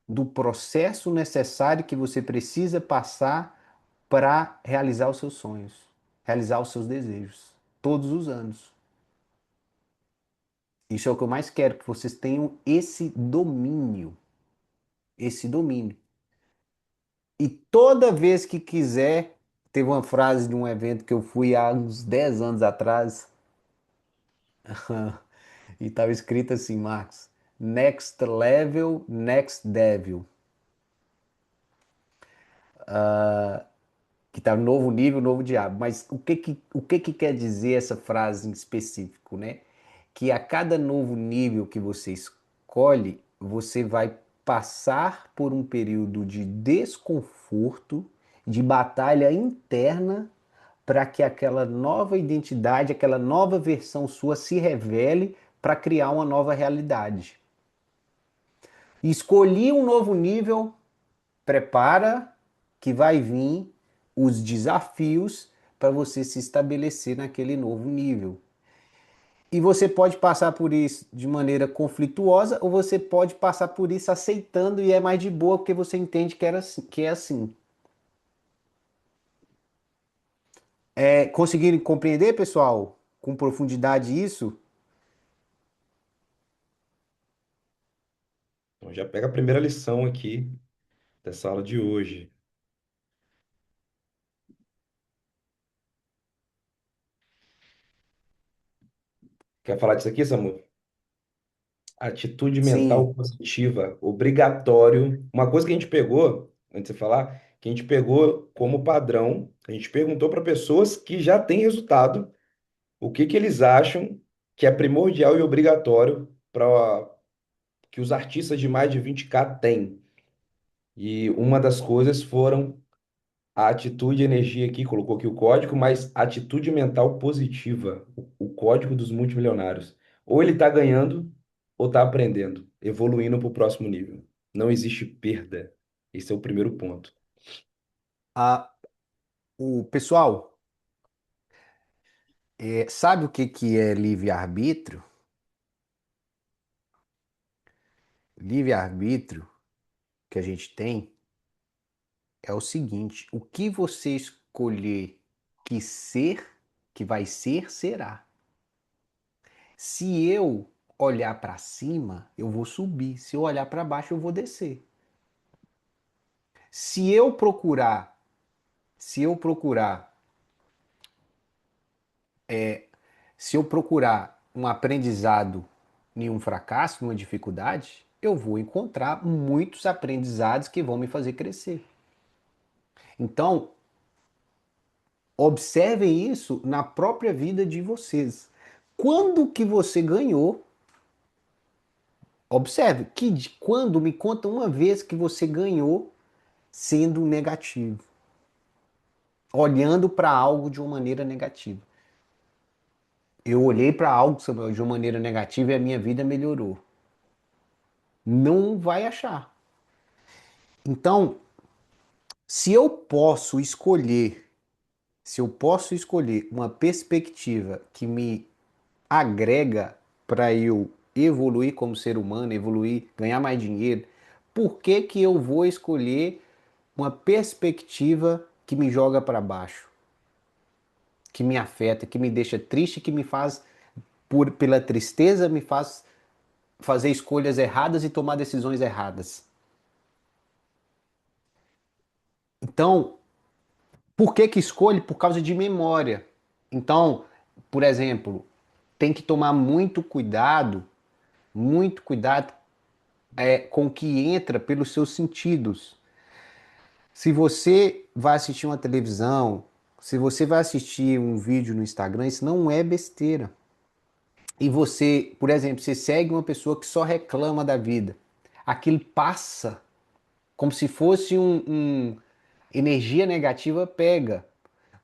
Speaker 1: do processo necessário que você precisa passar para realizar os seus sonhos, realizar os seus desejos, todos os anos. Isso é o que eu mais quero, que vocês tenham esse domínio, esse domínio. E toda vez que quiser, teve uma frase de um evento que eu fui há uns 10 anos atrás, e estava escrito assim, Marcos, Next Level, Next Devil. Que tá novo nível, novo diabo. Mas o que que quer dizer essa frase em específico, né? Que a cada novo nível que você escolhe, você vai passar por um período de desconforto, de batalha interna, para que aquela nova identidade, aquela nova versão sua se revele para criar uma nova realidade. Escolhi um novo nível, prepara que vai vir os desafios para você se estabelecer naquele novo nível. E você pode passar por isso de maneira conflituosa ou você pode passar por isso aceitando e é mais de boa porque você entende que, que é assim. Conseguirem compreender, pessoal, com profundidade isso?
Speaker 2: Então já pega a primeira lição aqui dessa aula de hoje. Quer falar disso aqui, Samu? Atitude mental
Speaker 1: Sim.
Speaker 2: positiva, obrigatório. Uma coisa que a gente pegou, antes de você falar, que a gente pegou como padrão, a gente perguntou para pessoas que já têm resultado o que que eles acham que é primordial e obrigatório para que os artistas de mais de 20K têm. E uma das coisas foram a atitude e energia aqui, colocou aqui o código, mas atitude mental positiva, o código dos multimilionários. Ou ele está ganhando, ou está aprendendo, evoluindo para o próximo nível. Não existe perda. Esse é o primeiro ponto.
Speaker 1: A, o pessoal, sabe o que que é livre-arbítrio? Livre-arbítrio que a gente tem é o seguinte: o que você escolher que ser, que vai ser, será. Se eu olhar para cima, eu vou subir. Se eu olhar para baixo, eu vou descer. Se eu procurar, se eu procurar, se eu procurar um aprendizado em um fracasso, numa dificuldade, eu vou encontrar muitos aprendizados que vão me fazer crescer. Então, observem isso na própria vida de vocês. Quando que você ganhou? Observe que quando me conta uma vez que você ganhou sendo negativo, olhando para algo de uma maneira negativa. Eu olhei para algo de uma maneira negativa e a minha vida melhorou. Não vai achar. Então, se eu posso escolher, se eu posso escolher uma perspectiva que me agrega para eu evoluir como ser humano, evoluir, ganhar mais dinheiro, por que que eu vou escolher uma perspectiva que me joga para baixo, que me afeta, que me deixa triste, que me faz pela tristeza me faz fazer escolhas erradas e tomar decisões erradas. Então, por que que escolhe? Por causa de memória. Então, por exemplo, tem que tomar muito cuidado com o que entra pelos seus sentidos. Se você vai assistir uma televisão, se você vai assistir um vídeo no Instagram, isso não é besteira. E você, por exemplo, você segue uma pessoa que só reclama da vida. Aquilo passa como se fosse energia negativa pega,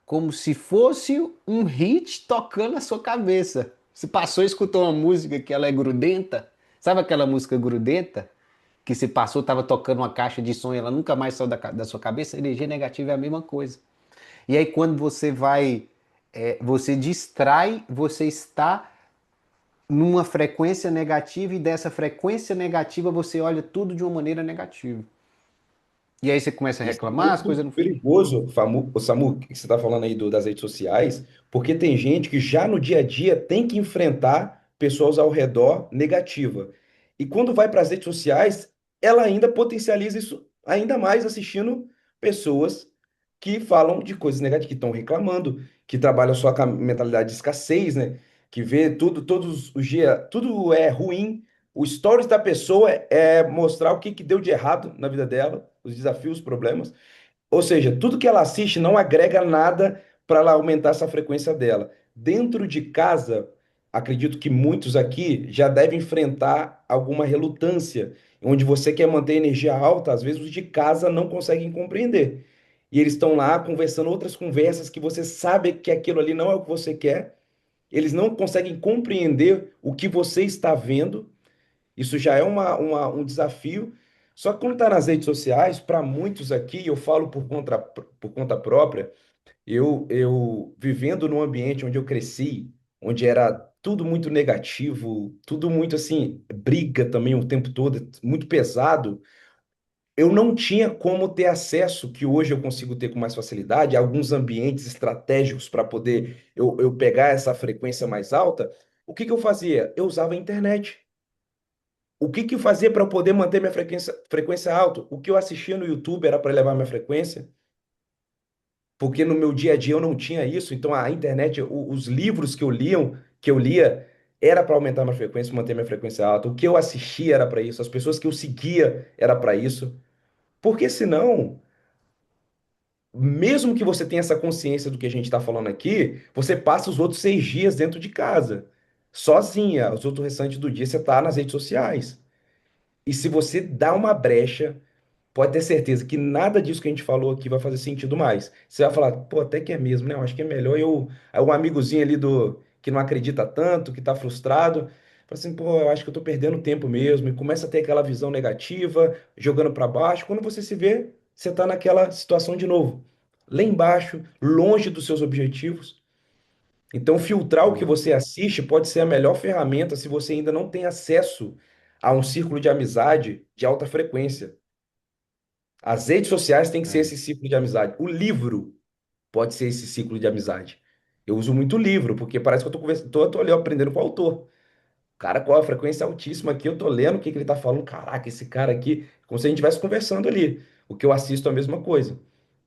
Speaker 1: como se fosse um hit tocando na sua cabeça. Você passou e escutou uma música que ela é grudenta, sabe aquela música grudenta? Que se passou, estava tocando uma caixa de som e ela nunca mais saiu da sua cabeça, energia negativa é a mesma coisa. E aí quando você vai, você distrai, você está numa frequência negativa e dessa frequência negativa você olha tudo de uma maneira negativa. E aí você começa a
Speaker 2: Isso é
Speaker 1: reclamar, as coisas
Speaker 2: muito
Speaker 1: não.
Speaker 2: perigoso, o Samu, que você está falando aí das redes sociais, porque tem gente que já no dia a dia tem que enfrentar pessoas ao redor negativa. E quando vai para as redes sociais, ela ainda potencializa isso ainda mais assistindo pessoas que falam de coisas negativas, que estão reclamando, que trabalham só com a mentalidade de escassez, né? Que vê tudo, todos os dias, tudo é ruim. O stories da pessoa é mostrar o que que deu de errado na vida dela, os desafios, os problemas. Ou seja, tudo que ela assiste não agrega nada para ela aumentar essa frequência dela. Dentro de casa, acredito que muitos aqui já devem enfrentar alguma relutância, onde você quer manter a energia alta, às vezes os de casa não conseguem compreender. E eles estão lá conversando outras conversas que você sabe que aquilo ali não é o que você quer, eles não conseguem compreender o que você está vendo. Isso já é um desafio. Só que quando está nas redes sociais, para muitos aqui, eu falo por conta própria, eu vivendo num ambiente onde eu cresci, onde era tudo muito negativo, tudo muito assim, briga também o tempo todo, muito pesado, eu não tinha como ter acesso, que hoje eu consigo ter com mais facilidade, a alguns ambientes estratégicos para poder eu pegar essa frequência mais alta. O que que eu fazia? Eu usava a internet. O que que eu fazia para eu poder manter minha frequência alta? O que eu assistia no YouTube era para elevar minha frequência, porque no meu dia a dia eu não tinha isso. Então a internet, os livros que eu lia era para aumentar minha frequência, manter minha frequência alta. O que eu assistia era para isso, as pessoas que eu seguia era para isso. Porque senão, mesmo que você tenha essa consciência do que a gente está falando aqui, você passa os outros 6 dias dentro de casa, sozinha. Os outros restantes do dia você está nas redes sociais. E se você dá uma brecha, pode ter certeza que nada disso que a gente falou aqui vai fazer sentido mais. Você vai falar, pô, até que é mesmo, né? Eu acho que é melhor eu. Aí um amigozinho ali do que não acredita tanto, que tá frustrado, fala assim, pô, eu acho que eu tô perdendo tempo mesmo, e começa a ter aquela visão negativa, jogando para baixo. Quando você se vê, você tá naquela situação de novo, lá embaixo, longe dos seus objetivos. Então, filtrar o que
Speaker 1: Boa.
Speaker 2: você assiste pode ser a melhor ferramenta se você ainda não tem acesso a um círculo de amizade de alta frequência. As redes sociais têm que ser
Speaker 1: É.
Speaker 2: esse ciclo de amizade. O livro pode ser esse ciclo de amizade. Eu uso muito livro, porque parece que eu tô conversando, tô ali aprendendo com o autor. Cara, qual a frequência altíssima aqui? Eu tô lendo o que que ele tá falando. Caraca, esse cara aqui, como se a gente estivesse conversando ali. O que eu assisto é a mesma coisa.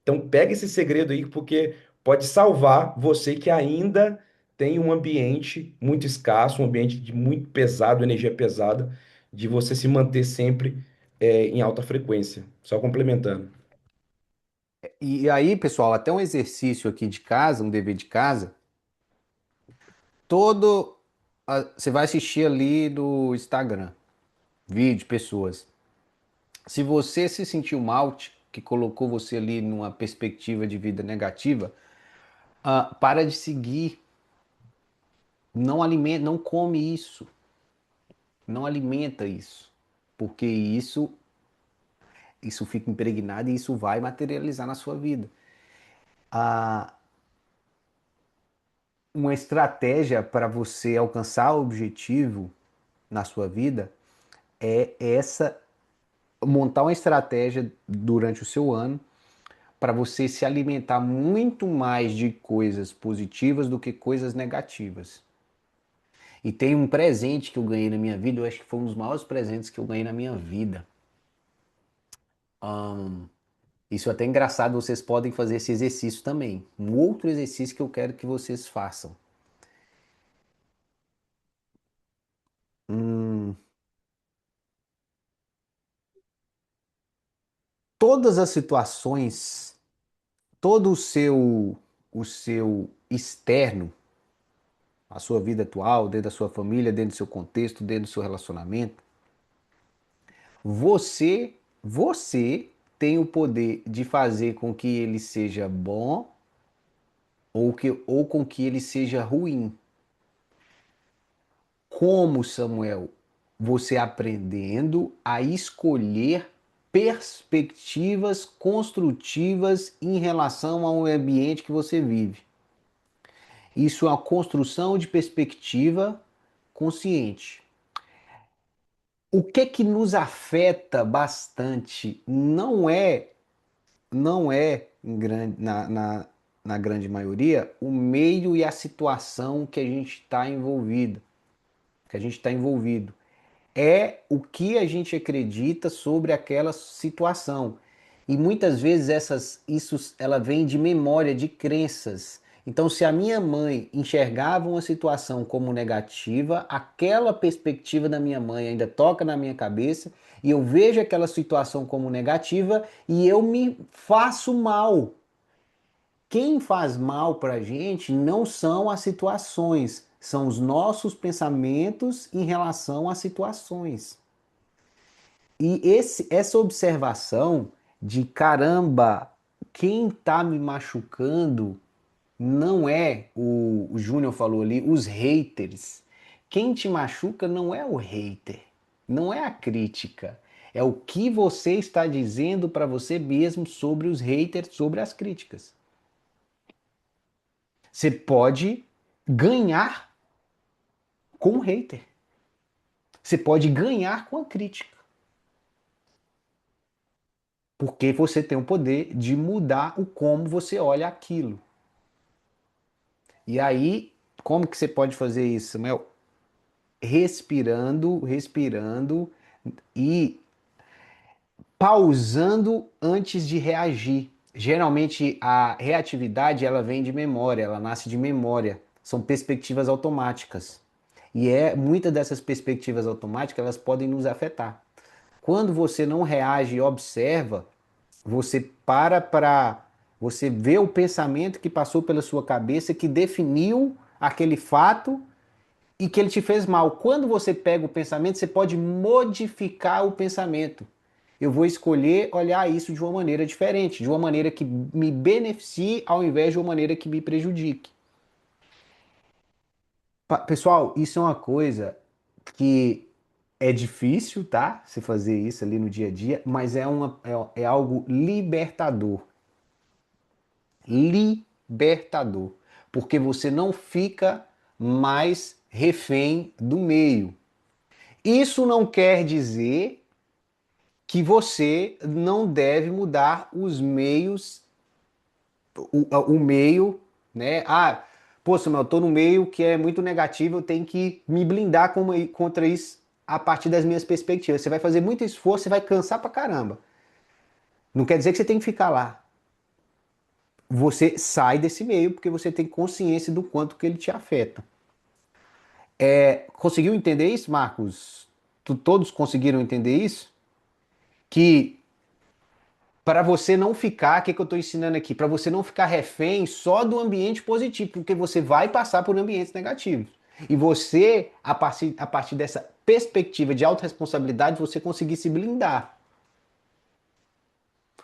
Speaker 2: Então, pega esse segredo aí, porque pode salvar você que ainda tem um ambiente muito escasso, um ambiente de muito pesado, energia pesada, de você se manter sempre em alta frequência. Só complementando.
Speaker 1: E aí, pessoal, até um exercício aqui de casa, um dever de casa. Você vai assistir ali do Instagram, vídeo, pessoas. Se você se sentiu mal, que colocou você ali numa perspectiva de vida negativa, para de seguir. Não alimenta, não come isso. Não alimenta isso. Porque isso fica impregnado e isso vai materializar na sua vida. Ah, uma estratégia para você alcançar o objetivo na sua vida é essa, montar uma estratégia durante o seu ano para você se alimentar muito mais de coisas positivas do que coisas negativas. E tem um presente que eu ganhei na minha vida, eu acho que foi um dos maiores presentes que eu ganhei na minha vida. Isso é até engraçado, vocês podem fazer esse exercício também. Um outro exercício que eu quero que vocês façam. Hum, todas as situações, todo o seu externo, a sua vida atual, dentro da sua família, dentro do seu contexto, dentro do seu relacionamento, você tem o poder de fazer com que ele seja bom ou com que ele seja ruim. Como, Samuel? Você aprendendo a escolher perspectivas construtivas em relação ao ambiente que você vive. Isso é uma construção de perspectiva consciente. O que nos afeta bastante não é na grande maioria o meio e a situação que a gente está envolvido. É o que a gente acredita sobre aquela situação. E muitas vezes ela vem de memória, de crenças. Então, se a minha mãe enxergava uma situação como negativa, aquela perspectiva da minha mãe ainda toca na minha cabeça e eu vejo aquela situação como negativa e eu me faço mal. Quem faz mal para a gente não são as situações, são os nossos pensamentos em relação às situações. E essa observação de caramba, quem está me machucando não é o Júnior falou ali, os haters. Quem te machuca não é o hater, não é a crítica. É o que você está dizendo para você mesmo sobre os haters, sobre as críticas. Você pode ganhar com o hater. Você pode ganhar com a crítica. Porque você tem o poder de mudar o como você olha aquilo. E aí, como que você pode fazer isso, Samuel? Respirando e pausando antes de reagir. Geralmente a reatividade ela vem de memória, ela nasce de memória. São perspectivas automáticas. E é muitas dessas perspectivas automáticas, elas podem nos afetar. Quando você não reage e observa, você para você vê o pensamento que passou pela sua cabeça que definiu aquele fato e que ele te fez mal. Quando você pega o pensamento, você pode modificar o pensamento. Eu vou escolher olhar isso de uma maneira diferente, de uma maneira que me beneficie ao invés de uma maneira que me prejudique. Pessoal, isso é uma coisa que é difícil, tá? Se fazer isso ali no dia a dia, mas é algo libertador. Libertador. Porque você não fica mais refém do meio. Isso não quer dizer que você não deve mudar os meios, o meio, né? Ah, pô, Samuel, eu tô no meio que é muito negativo, eu tenho que me blindar contra isso a partir das minhas perspectivas. Você vai fazer muito esforço, você vai cansar pra caramba. Não quer dizer que você tem que ficar lá. Você sai desse meio porque você tem consciência do quanto que ele te afeta. Conseguiu entender isso, Marcos? Todos conseguiram entender isso? Que para você não ficar, o que, que eu estou ensinando aqui? Para você não ficar refém só do ambiente positivo, porque você vai passar por ambientes negativos. E você, a partir dessa perspectiva de autorresponsabilidade, você conseguir se blindar.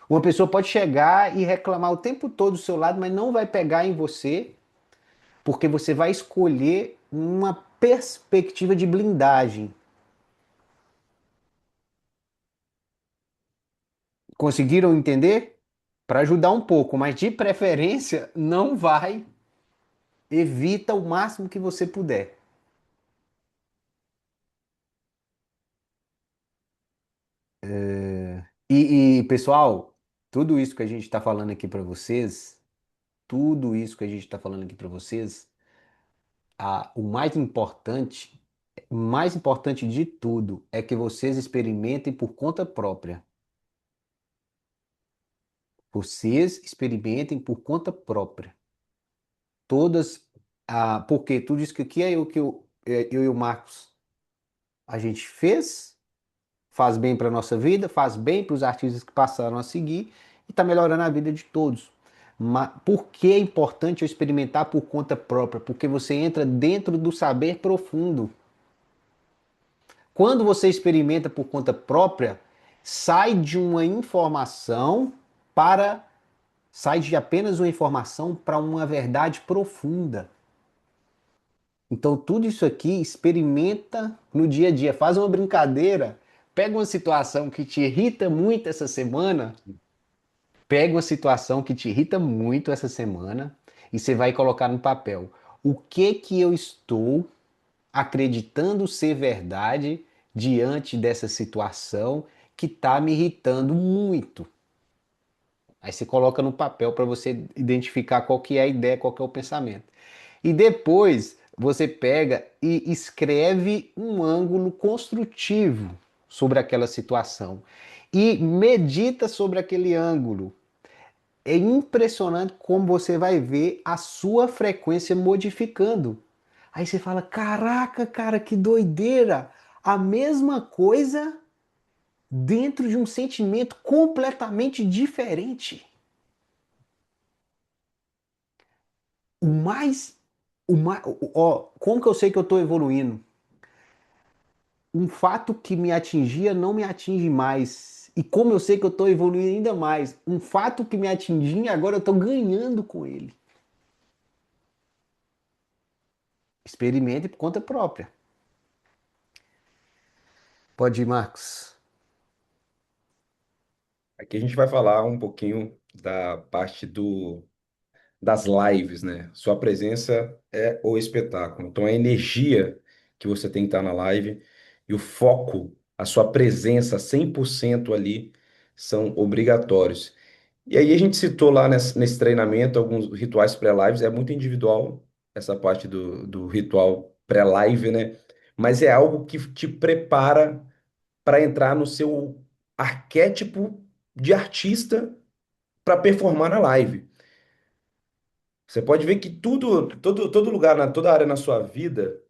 Speaker 1: Uma pessoa pode chegar e reclamar o tempo todo do seu lado, mas não vai pegar em você, porque você vai escolher uma perspectiva de blindagem. Conseguiram entender? Para ajudar um pouco, mas de preferência, não vai. Evita o máximo que você puder. Pessoal, tudo isso que a gente está falando aqui para vocês, tudo isso que a gente está falando aqui para vocês, o mais importante de tudo é que vocês experimentem por conta própria. Vocês experimentem por conta própria. Todas, porque tudo isso que aqui é eu e o Marcos a gente faz bem para nossa vida, faz bem para os artistas que passaram a seguir e está melhorando a vida de todos. Mas por que é importante eu experimentar por conta própria? Porque você entra dentro do saber profundo. Quando você experimenta por conta própria, sai de uma informação para sai de apenas uma informação para uma verdade profunda. Então, tudo isso aqui experimenta no dia a dia. Faz uma brincadeira. Pega uma situação que te irrita muito essa semana. Pega uma situação que te irrita muito essa semana e você vai colocar no papel. O que que eu estou acreditando ser verdade diante dessa situação que está me irritando muito? Aí você coloca no papel para você identificar qual que é a ideia, qual que é o pensamento. E depois você pega e escreve um ângulo construtivo sobre aquela situação e medita sobre aquele ângulo. É impressionante como você vai ver a sua frequência modificando. Aí você fala: caraca, cara, que doideira! A mesma coisa dentro de um sentimento completamente diferente. O mais, ó, como que eu sei que eu estou evoluindo? Um fato que me atingia não me atinge mais. E como eu sei que eu estou evoluindo ainda mais? Um fato que me atingia, agora eu estou ganhando com ele. Experimente por conta própria. Pode ir, Marcos.
Speaker 2: Aqui a gente vai falar um pouquinho da parte das lives, né? Sua presença é o espetáculo. Então, a energia que você tem que estar na live e o foco, a sua presença 100% ali são obrigatórios. E aí a gente citou lá nesse treinamento alguns rituais pré-lives, é muito individual essa parte do ritual pré-live, né? Mas é algo que te prepara para entrar no seu arquétipo de artista para performar na live. Você pode ver que todo lugar, toda área na sua vida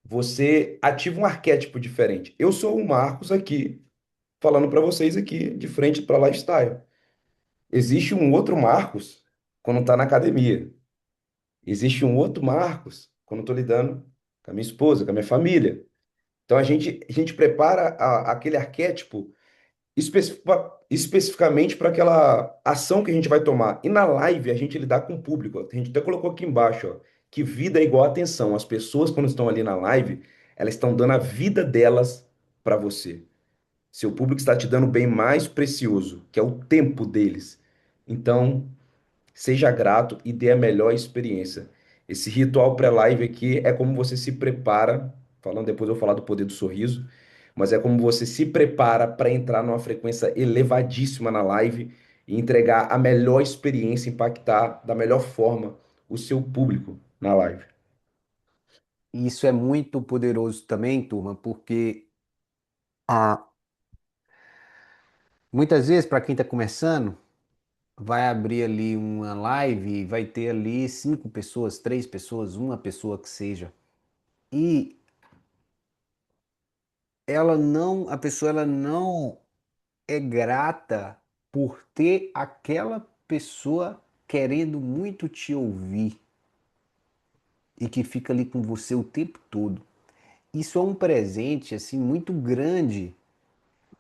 Speaker 2: você ativa um arquétipo diferente. Eu sou o Marcos aqui, falando para vocês aqui, de frente para Lifestyle. Existe um outro Marcos quando está na academia. Existe um outro Marcos quando estou lidando com a minha esposa, com a minha família. Então a gente prepara aquele arquétipo especificamente para aquela ação que a gente vai tomar. E na live a gente lidar com o público. A gente até colocou aqui embaixo, ó, que vida é igual atenção. As pessoas, quando estão ali na live, elas estão dando a vida delas para você. Seu público está te dando o bem mais precioso, que é o tempo deles. Então, seja grato e dê a melhor experiência. Esse ritual pré-live aqui é como você se prepara, falando depois eu vou falar do poder do sorriso, mas é como você se prepara para entrar numa frequência elevadíssima na live e entregar a melhor experiência, impactar da melhor forma o seu público na live.
Speaker 1: E isso é muito poderoso também, turma, porque ah, muitas vezes, para quem está começando, vai abrir ali uma live e vai ter ali 5 pessoas, 3 pessoas, uma pessoa que seja. E a pessoa ela não é grata por ter aquela pessoa querendo muito te ouvir e que fica ali com você o tempo todo. Isso é um presente assim muito grande,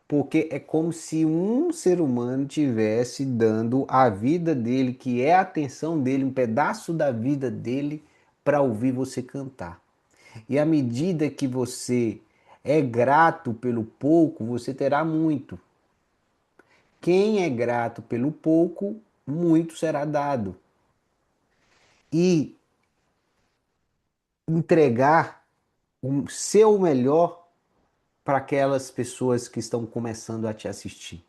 Speaker 1: porque é como se um ser humano tivesse dando a vida dele, que é a atenção dele, um pedaço da vida dele para ouvir você cantar. E à medida que você é grato pelo pouco, você terá muito. Quem é grato pelo pouco, muito será dado. E entregar o seu melhor para aquelas pessoas que estão começando a te assistir.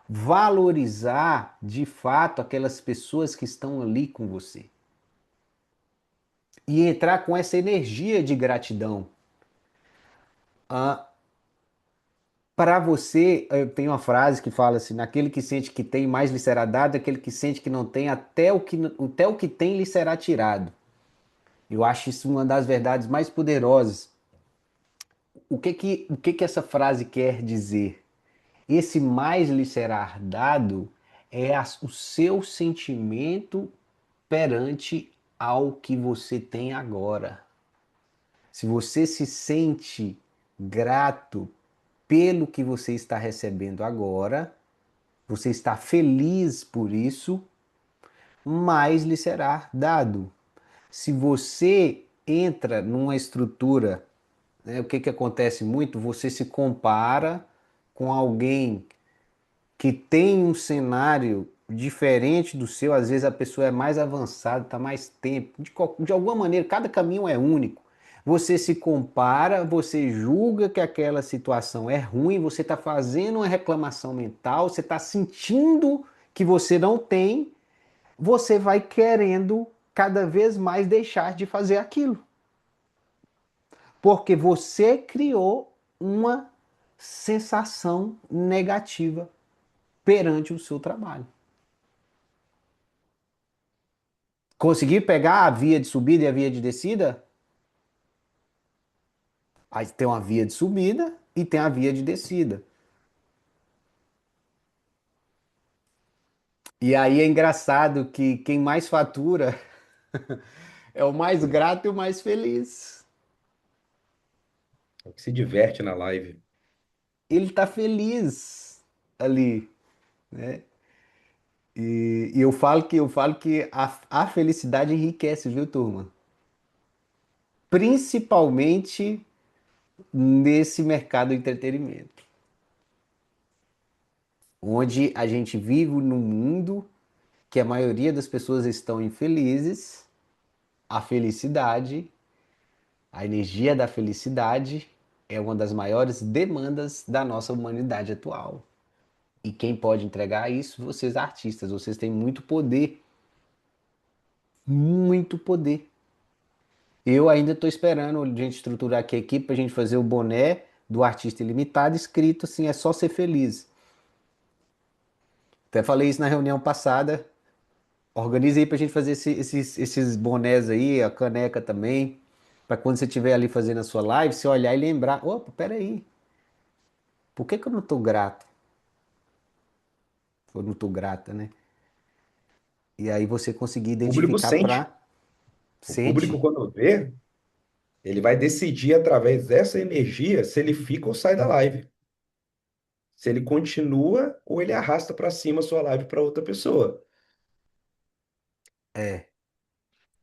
Speaker 1: Valorizar de fato aquelas pessoas que estão ali com você. E entrar com essa energia de gratidão. Ah, para você, eu tenho uma frase que fala assim: naquele que sente que tem, mais lhe será dado, aquele que sente que não tem, até o que tem lhe será tirado. Eu acho isso uma das verdades mais poderosas. O que que essa frase quer dizer? Esse mais lhe será dado é o seu sentimento perante ao que você tem agora. Se você se sente grato pelo que você está recebendo agora, você está feliz por isso, mais lhe será dado. Se você entra numa estrutura, né, o que que acontece muito? Você se compara com alguém que tem um cenário diferente do seu, às vezes a pessoa é mais avançada, está mais tempo, de alguma maneira, cada caminho é único. Você se compara, você julga que aquela situação é ruim, você está fazendo uma reclamação mental, você está sentindo que você não tem, você vai querendo cada vez mais deixar de fazer aquilo. Porque você criou uma sensação negativa perante o seu trabalho. Conseguir pegar a via de subida e a via de descida? Aí tem uma via de subida e tem a via de descida. E aí é engraçado que quem mais fatura é o mais grato e o mais feliz.
Speaker 2: É o que se diverte na live.
Speaker 1: Ele tá feliz ali, né? E eu falo que a felicidade enriquece, viu, turma? Principalmente nesse mercado do entretenimento, onde a gente vive num mundo que a maioria das pessoas estão infelizes. A felicidade, a energia da felicidade é uma das maiores demandas da nossa humanidade atual. E quem pode entregar isso? Vocês artistas, vocês têm muito poder, muito poder. Eu ainda estou esperando a gente estruturar aqui a equipe para a gente fazer o boné do artista ilimitado escrito assim, é só ser feliz. Até falei isso na reunião passada. Organiza aí para a gente fazer esses bonés aí, a caneca também, Para quando você estiver ali fazendo a sua live, você olhar e lembrar, opa, peraí, por que que eu não tô grato? Ou não tô grata, né? E aí você conseguir
Speaker 2: O público
Speaker 1: identificar
Speaker 2: sente.
Speaker 1: pra...
Speaker 2: O público,
Speaker 1: Sente?
Speaker 2: quando vê, ele vai decidir através dessa energia se ele fica ou sai da live. Se ele continua ou ele arrasta para cima a sua live para outra pessoa.
Speaker 1: É,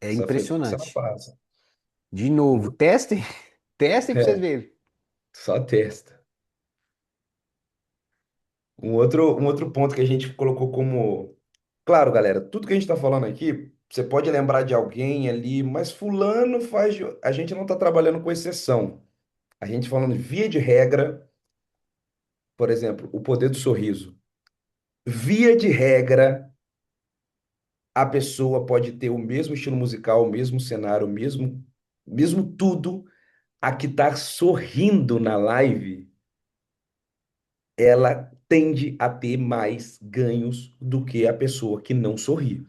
Speaker 1: é
Speaker 2: Essa frequência ela
Speaker 1: impressionante.
Speaker 2: passa.
Speaker 1: De novo,
Speaker 2: Um-
Speaker 1: testem, testem pra vocês
Speaker 2: É,
Speaker 1: verem.
Speaker 2: só testa. Um outro ponto que a gente colocou como. Claro, galera, tudo que a gente está falando aqui, você pode lembrar de alguém ali, mas fulano faz. A gente não está trabalhando com exceção. A gente falando via de regra, por exemplo, o poder do sorriso. Via de regra, a pessoa pode ter o mesmo estilo musical, o mesmo cenário, o mesmo tudo. A que está sorrindo na live, ela tende a ter mais ganhos do que a pessoa que não sorri.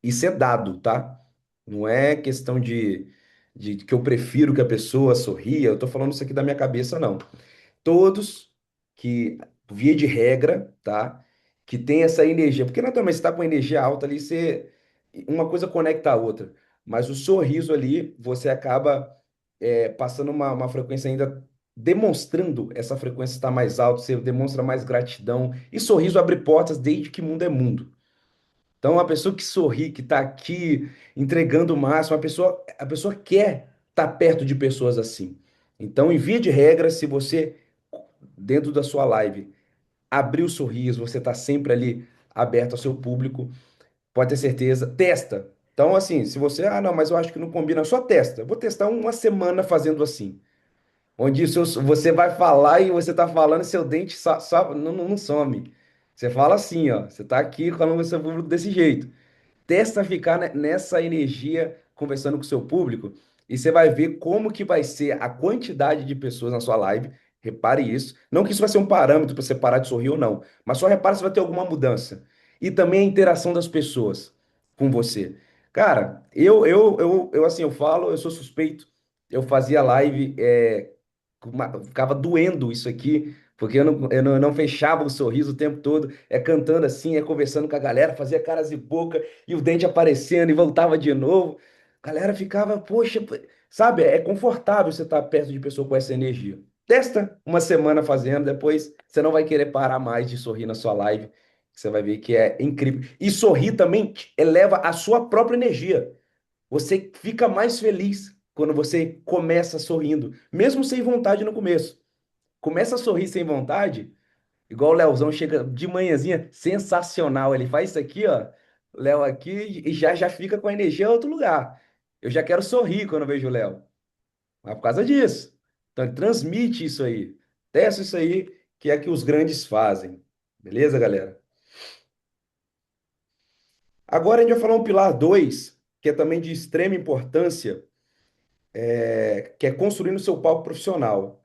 Speaker 2: Isso é dado, tá? Não é questão de que eu prefiro que a pessoa sorria, eu tô falando isso aqui da minha cabeça, não. Todos que, via de regra, tá? Que tem essa energia, porque naturalmente você está com energia alta ali, uma coisa conecta a outra, mas o sorriso ali, você acaba passando uma frequência ainda, demonstrando essa frequência estar mais alta, você demonstra mais gratidão, e sorriso abre portas desde que mundo é mundo. Então, a pessoa que sorri, que está aqui entregando o máximo, a pessoa quer estar perto de pessoas assim. Então, em via de regra, se você, dentro da sua live, abrir o sorriso, você está sempre ali aberto ao seu público, pode ter certeza, testa. Então, assim, se você, não, mas eu acho que não combina, só testa. Eu vou testar uma semana fazendo assim. Onde você vai falar e você está falando e seu dente não some. Você fala assim, ó. Você está aqui falando com o seu público desse jeito. Testa ficar nessa energia conversando com o seu público e você vai ver como que vai ser a quantidade de pessoas na sua live. Repare isso. Não que isso vai ser um parâmetro para você parar de sorrir ou não, mas só repare se vai ter alguma mudança. E também a interação das pessoas com você. Cara, assim, eu falo, eu sou suspeito. Eu fazia live, ficava doendo isso aqui, porque eu não fechava o sorriso o tempo todo, cantando assim, conversando com a galera, fazia caras e boca, e o dente aparecendo e voltava de novo. A galera ficava, poxa, sabe, é confortável você estar perto de pessoa com essa energia. Testa uma semana fazendo, depois você não vai querer parar mais de sorrir na sua live. Você vai ver que é incrível. E sorrir também eleva a sua própria energia. Você fica mais feliz quando você começa sorrindo, mesmo sem vontade no começo. Começa a sorrir sem vontade, igual o Leozão chega de manhãzinha, sensacional. Ele faz isso aqui, ó, Léo aqui, e já fica com a energia em outro lugar. Eu já quero sorrir quando eu vejo o Léo. Mas por causa disso. Então, ele transmite isso aí. Testa isso aí, que é que os grandes fazem. Beleza, galera? Agora a gente vai falar um pilar 2, que é também de extrema importância, que é construir o seu palco profissional.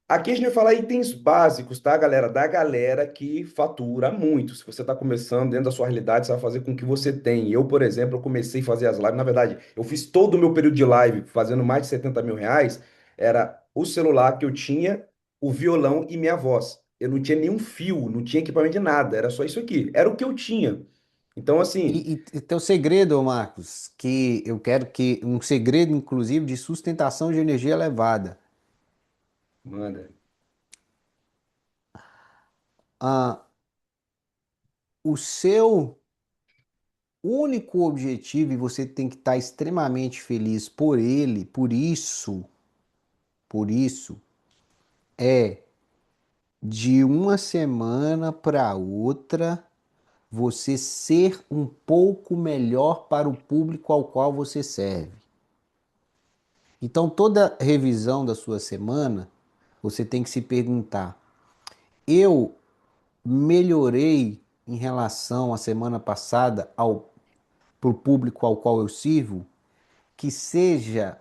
Speaker 2: Aqui a gente vai falar itens básicos, tá, galera? Da galera que fatura muito. Se você está começando dentro da sua realidade, você vai fazer com o que você tem. Eu, por exemplo, eu comecei a fazer as lives. Na verdade, eu fiz todo o meu período de live fazendo mais de 70 mil reais. Era o celular que eu tinha, o violão e minha voz. Eu não tinha nenhum fio, não tinha equipamento de nada. Era só isso aqui. Era o que eu tinha. Então, assim,
Speaker 1: E teu segredo, ô Marcos, que eu quero que um segredo, inclusive, de sustentação de energia elevada.
Speaker 2: manda.
Speaker 1: Ah, o seu único objetivo, e você tem que estar extremamente feliz por ele, por isso, é de uma semana para outra você ser um pouco melhor para o público ao qual você serve. Então, toda revisão da sua semana, você tem que se perguntar: eu melhorei em relação à semana passada ao para o público ao qual eu sirvo, que seja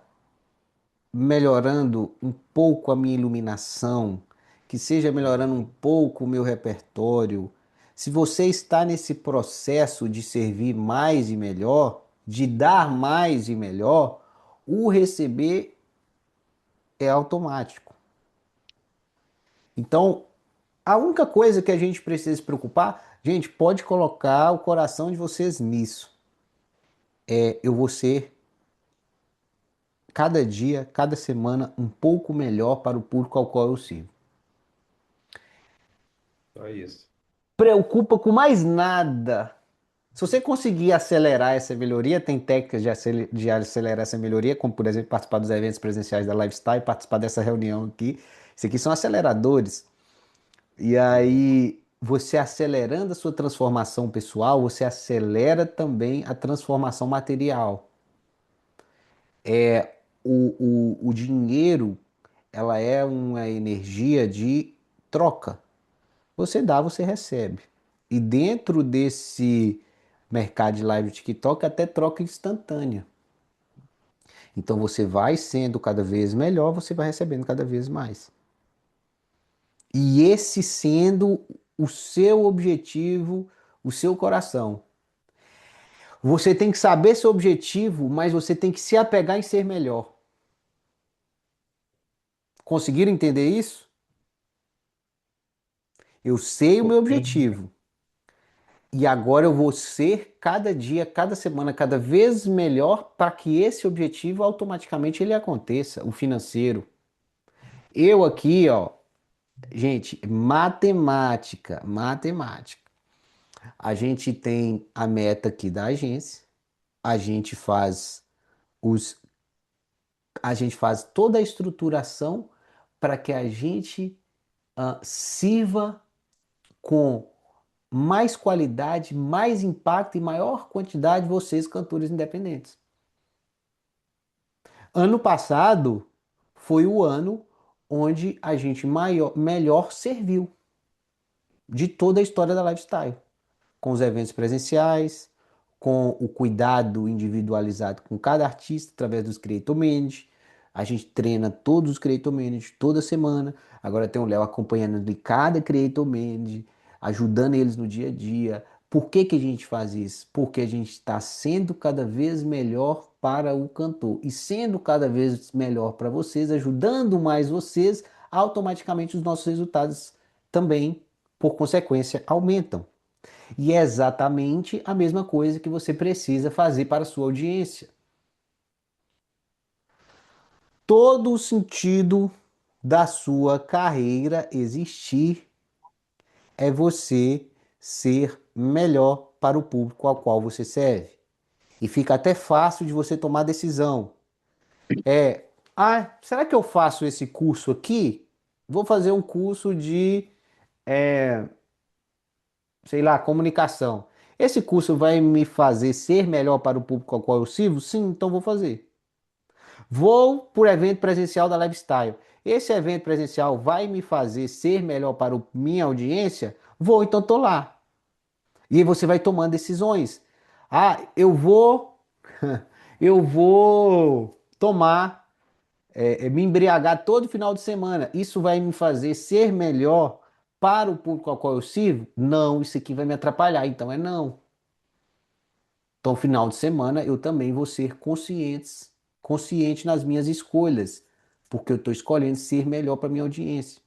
Speaker 1: melhorando um pouco a minha iluminação, que seja melhorando um pouco o meu repertório. Se você está nesse processo de servir mais e melhor, de dar mais e melhor, o receber é automático. Então, a única coisa que a gente precisa se preocupar, gente, pode colocar o coração de vocês nisso. Eu vou ser cada dia, cada semana um pouco melhor para o público ao qual eu sirvo.
Speaker 2: Só isso.
Speaker 1: Preocupa com mais nada. Se você conseguir acelerar essa melhoria, tem técnicas de acelerar essa melhoria, como por exemplo participar dos eventos presenciais da Lifestyle, participar dessa reunião aqui. Isso aqui são aceleradores. E
Speaker 2: Uhum.
Speaker 1: aí, você acelerando a sua transformação pessoal, você acelera também a transformação material. O dinheiro, ela é uma energia de troca. Você dá, você recebe. E dentro desse mercado de live de TikTok, até troca instantânea. Então você vai sendo cada vez melhor, você vai recebendo cada vez mais. E esse sendo o seu objetivo, o seu coração. Você tem que saber seu objetivo, mas você tem que se apegar em ser melhor. Conseguiram entender isso? Eu sei o meu objetivo. E agora eu vou ser cada dia, cada semana, cada vez melhor para que esse objetivo automaticamente ele aconteça, o financeiro. Eu aqui, ó, gente, matemática, matemática. A gente tem a meta aqui da agência, a gente faz os, a gente faz toda a estruturação para que a gente sirva com mais qualidade, mais impacto e maior quantidade vocês, cantores independentes. Ano passado foi o ano onde a gente melhor serviu de toda a história da Lifestyle, com os eventos presenciais, com o cuidado individualizado com cada artista através dos Creator Manage. A gente treina todos os Creator Manage toda semana. Agora tem o Léo acompanhando de cada Creator Manage, ajudando eles no dia a dia. Por que que a gente faz isso? Porque a gente está sendo cada vez melhor para o cantor e sendo cada vez melhor para vocês, ajudando mais vocês, automaticamente os nossos resultados também, por consequência, aumentam. E é exatamente a mesma coisa que você precisa fazer para a sua audiência. Todo o sentido da sua carreira existir é você ser melhor para o público ao qual você serve. E fica até fácil de você tomar decisão. Será que eu faço esse curso aqui? Vou fazer um curso de, é, sei lá, comunicação. Esse curso vai me fazer ser melhor para o público ao qual eu sirvo? Sim, então vou fazer. Vou por evento presencial da Lifestyle. Esse evento presencial vai me fazer ser melhor para minha audiência? Vou, então tô lá. E aí você vai tomando decisões. Eu vou, eu vou tomar, me embriagar todo final de semana. Isso vai me fazer ser melhor para o público ao qual eu sirvo? Não, isso aqui vai me atrapalhar. Então é não. Então, final de semana, eu também vou ser consciente nas minhas escolhas, porque eu estou escolhendo ser melhor para minha audiência.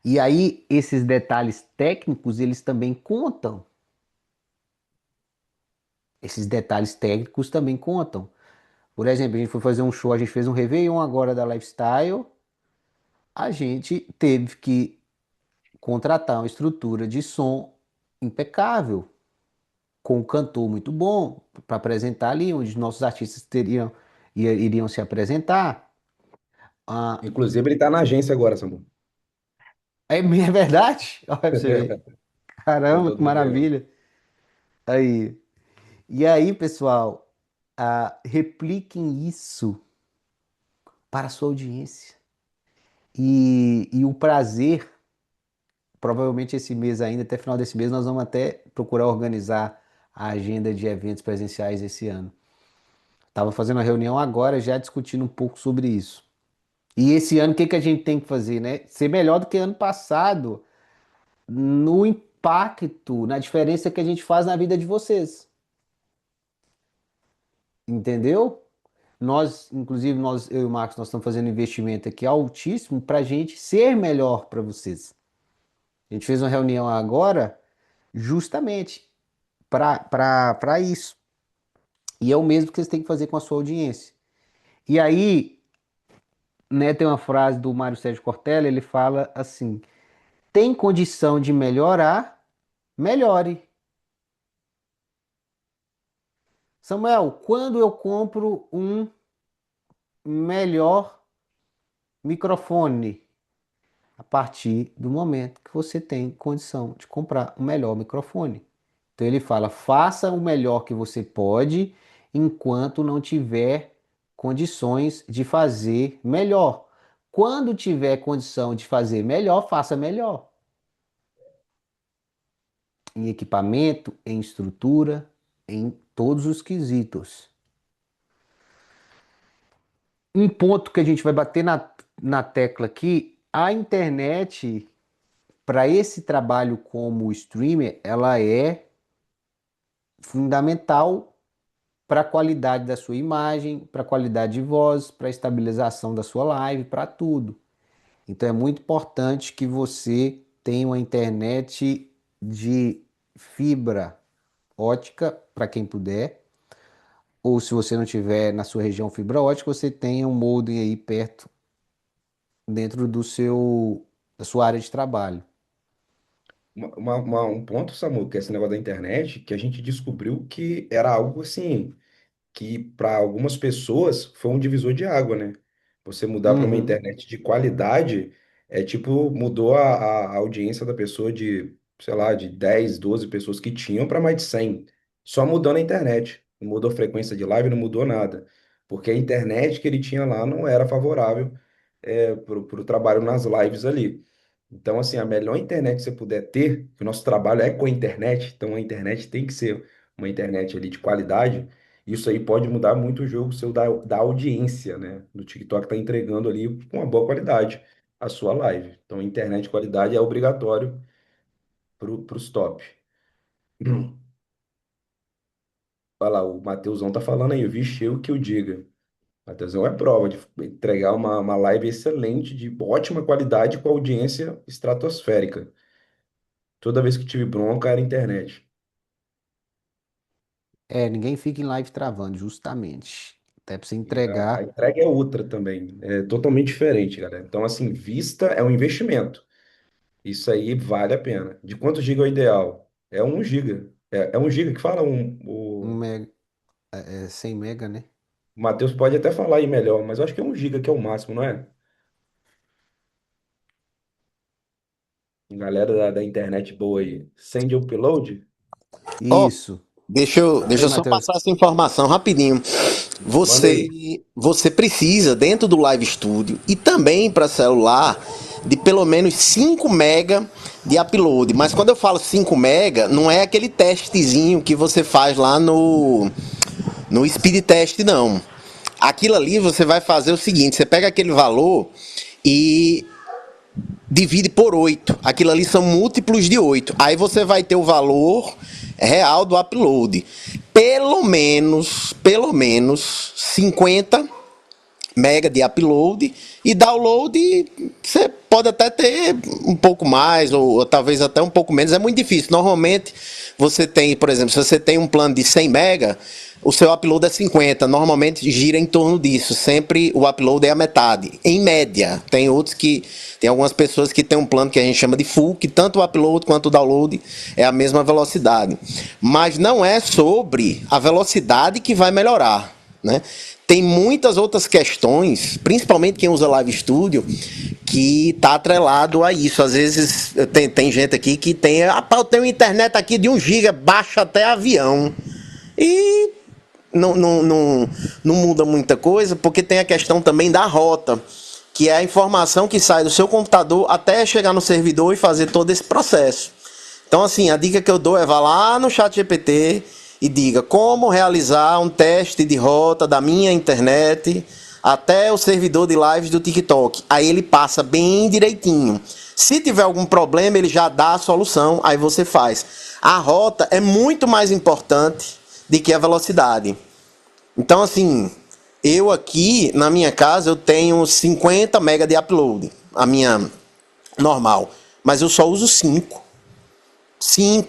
Speaker 1: E aí, esses detalhes técnicos, eles também contam. Esses detalhes técnicos também contam. Por exemplo, a gente foi fazer um show, a gente fez um Réveillon agora da Lifestyle, a gente teve que contratar uma estrutura de som impecável, com um cantor muito bom, para apresentar ali, onde os nossos artistas iriam se apresentar. Ah,
Speaker 2: Inclusive, ele tá na agência agora, Samu.
Speaker 1: é verdade? Olha pra você ver. Caramba,
Speaker 2: Cantor
Speaker 1: que
Speaker 2: do Réveillon.
Speaker 1: maravilha. Aí. E aí, pessoal, repliquem isso para a sua audiência. E o prazer, provavelmente esse mês ainda, até final desse mês, nós vamos até procurar organizar a agenda de eventos presenciais esse ano. Estava fazendo uma reunião agora, já discutindo um pouco sobre isso. E esse ano, o que que a gente tem que fazer, né? Ser melhor do que ano passado no impacto, na diferença que a gente faz na vida de vocês. Entendeu? Eu e o Marcos, nós estamos fazendo investimento aqui altíssimo para a gente ser melhor para vocês. A gente fez uma reunião agora justamente para isso. E é o mesmo que vocês têm que fazer com a sua audiência. E aí, né, tem uma frase do Mário Sérgio Cortella, ele fala assim: tem condição de melhorar, melhore. Samuel, quando eu compro um melhor microfone? A partir do momento que você tem condição de comprar um melhor microfone. Então ele fala: faça o melhor que você pode enquanto não tiver condições de fazer melhor. Quando tiver condição de fazer melhor, faça melhor. Em equipamento, em estrutura, em todos os quesitos. Um ponto que a gente vai bater na tecla aqui: a internet, para esse trabalho como streamer, ela é fundamental para a qualidade da sua imagem, para a qualidade de voz, para a estabilização da sua live, para tudo. Então é muito importante que você tenha uma internet de fibra ótica, para quem puder, ou se você não tiver na sua região fibra ótica, você tenha um modem aí perto, dentro da sua área de trabalho.
Speaker 2: Um ponto, Samu, que é esse negócio da internet, que a gente descobriu que era algo assim, que para algumas pessoas foi um divisor de água, né? Você mudar para uma
Speaker 1: Uhum.
Speaker 2: internet de qualidade é tipo, mudou a audiência da pessoa de, sei lá, de 10 12 pessoas que tinham para mais de 100 só mudando a internet. Não mudou a frequência de live, não mudou nada. Porque a internet que ele tinha lá não era favorável para o trabalho nas lives ali. Então, assim, a melhor internet que você puder ter, que o nosso trabalho é com a internet, então a internet tem que ser uma internet ali de qualidade. Isso aí pode mudar muito o jogo seu da audiência, né? Do TikTok tá entregando ali com uma boa qualidade a sua live. Então, internet de qualidade é obrigatório para os top. Olha lá, o Matheusão tá falando aí, vixe, eu que o diga. Matheusão é prova de entregar uma live excelente, de ótima qualidade, com audiência estratosférica. Toda vez que tive bronca era internet.
Speaker 1: Ninguém fica em live travando, justamente. Até para você
Speaker 2: E a
Speaker 1: entregar.
Speaker 2: entrega é outra também, é totalmente diferente, galera. Então, assim, vista é um investimento. Isso aí vale a pena. De quantos giga é o ideal? É 1 giga. É 1 giga que fala
Speaker 1: Um
Speaker 2: o
Speaker 1: mega, 100 mega, né?
Speaker 2: Matheus pode até falar aí melhor, mas eu acho que é 1 giga que é o máximo, não é? Galera da internet boa aí. Send upload?
Speaker 4: Ó,
Speaker 1: Isso.
Speaker 4: deixa
Speaker 1: Oi,
Speaker 4: eu só
Speaker 1: Matheus.
Speaker 4: passar essa informação rapidinho.
Speaker 2: Manda aí.
Speaker 4: Você precisa, dentro do Live Studio e também para celular, de pelo menos 5 mega de upload. Mas quando eu falo 5 mega, não é aquele testezinho que você faz lá no speed test, não. Aquilo ali você vai fazer o seguinte: você pega aquele valor e divide por 8. Aquilo ali são múltiplos de 8. Aí você vai ter o valor real do upload. Pelo menos 50 mega de upload, e download você pode até ter um pouco mais ou talvez até um pouco menos, é muito difícil. Normalmente você tem, por exemplo, se você tem um plano de 100 mega, o seu upload é 50, normalmente gira em torno disso, sempre o upload é a metade, em média. Tem algumas pessoas que tem um plano que a gente chama de full, que tanto o upload quanto o download é a mesma velocidade, mas não é sobre a velocidade que vai melhorar, né? Tem muitas outras questões, principalmente quem usa Live Studio, que está atrelado a isso. Às vezes tem gente aqui que tem, eu tenho internet aqui de 1 giga, baixa até avião. E não muda muita coisa, porque tem a questão também da rota, que é a informação que sai do seu computador até chegar no servidor e fazer todo esse processo. Então, assim, a dica que eu dou é vá lá no ChatGPT e diga como realizar um teste de rota da minha internet até o servidor de lives do TikTok. Aí ele passa bem direitinho. Se tiver algum problema, ele já dá a solução, aí você faz. A rota é muito mais importante do que a velocidade. Então, assim, Eu aqui, na minha casa, eu tenho 50 mega de upload, a minha normal. Mas eu só uso 5,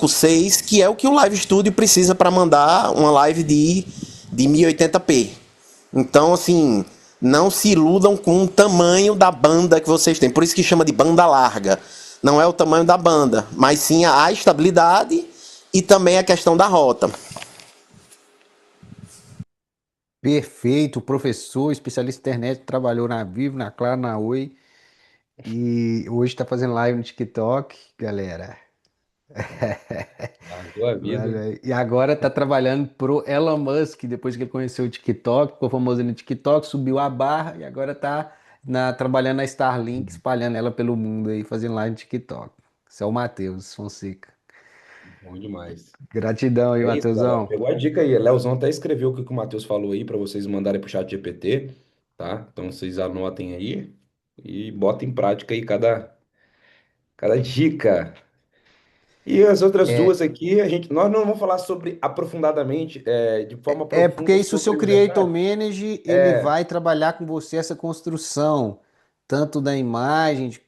Speaker 4: 6, que é o que o Live Studio precisa para mandar uma live de 1080p. Então, assim, não se iludam com o tamanho da banda que vocês têm. Por isso que chama de banda larga. Não é o tamanho da banda, mas sim a estabilidade e também a questão da rota.
Speaker 1: Perfeito, professor, especialista em internet, trabalhou na Vivo, na Claro, na Oi e hoje está fazendo live no TikTok, galera.
Speaker 2: Largou a vida.
Speaker 1: Valeu. E agora tá trabalhando pro Elon Musk, depois que ele conheceu o TikTok, ficou famoso no TikTok, subiu a barra e agora tá trabalhando na Starlink, espalhando ela pelo mundo aí, fazendo live no TikTok. Esse é o Matheus Fonseca.
Speaker 2: Bom demais.
Speaker 1: Gratidão aí,
Speaker 2: É isso, galera.
Speaker 1: Matheusão.
Speaker 2: Pegou a dica aí. Leozão até escreveu o que o Matheus falou aí para vocês mandarem pro chat GPT, tá? Então vocês anotem aí e botem em prática aí cada dica. E as outras duas aqui, nós não vamos falar sobre aprofundadamente, de forma
Speaker 1: É porque
Speaker 2: profunda
Speaker 1: isso o seu
Speaker 2: sobre o
Speaker 1: Creator
Speaker 2: mercado.
Speaker 1: Manager, ele
Speaker 2: É,
Speaker 1: vai trabalhar com você essa construção, tanto da imagem,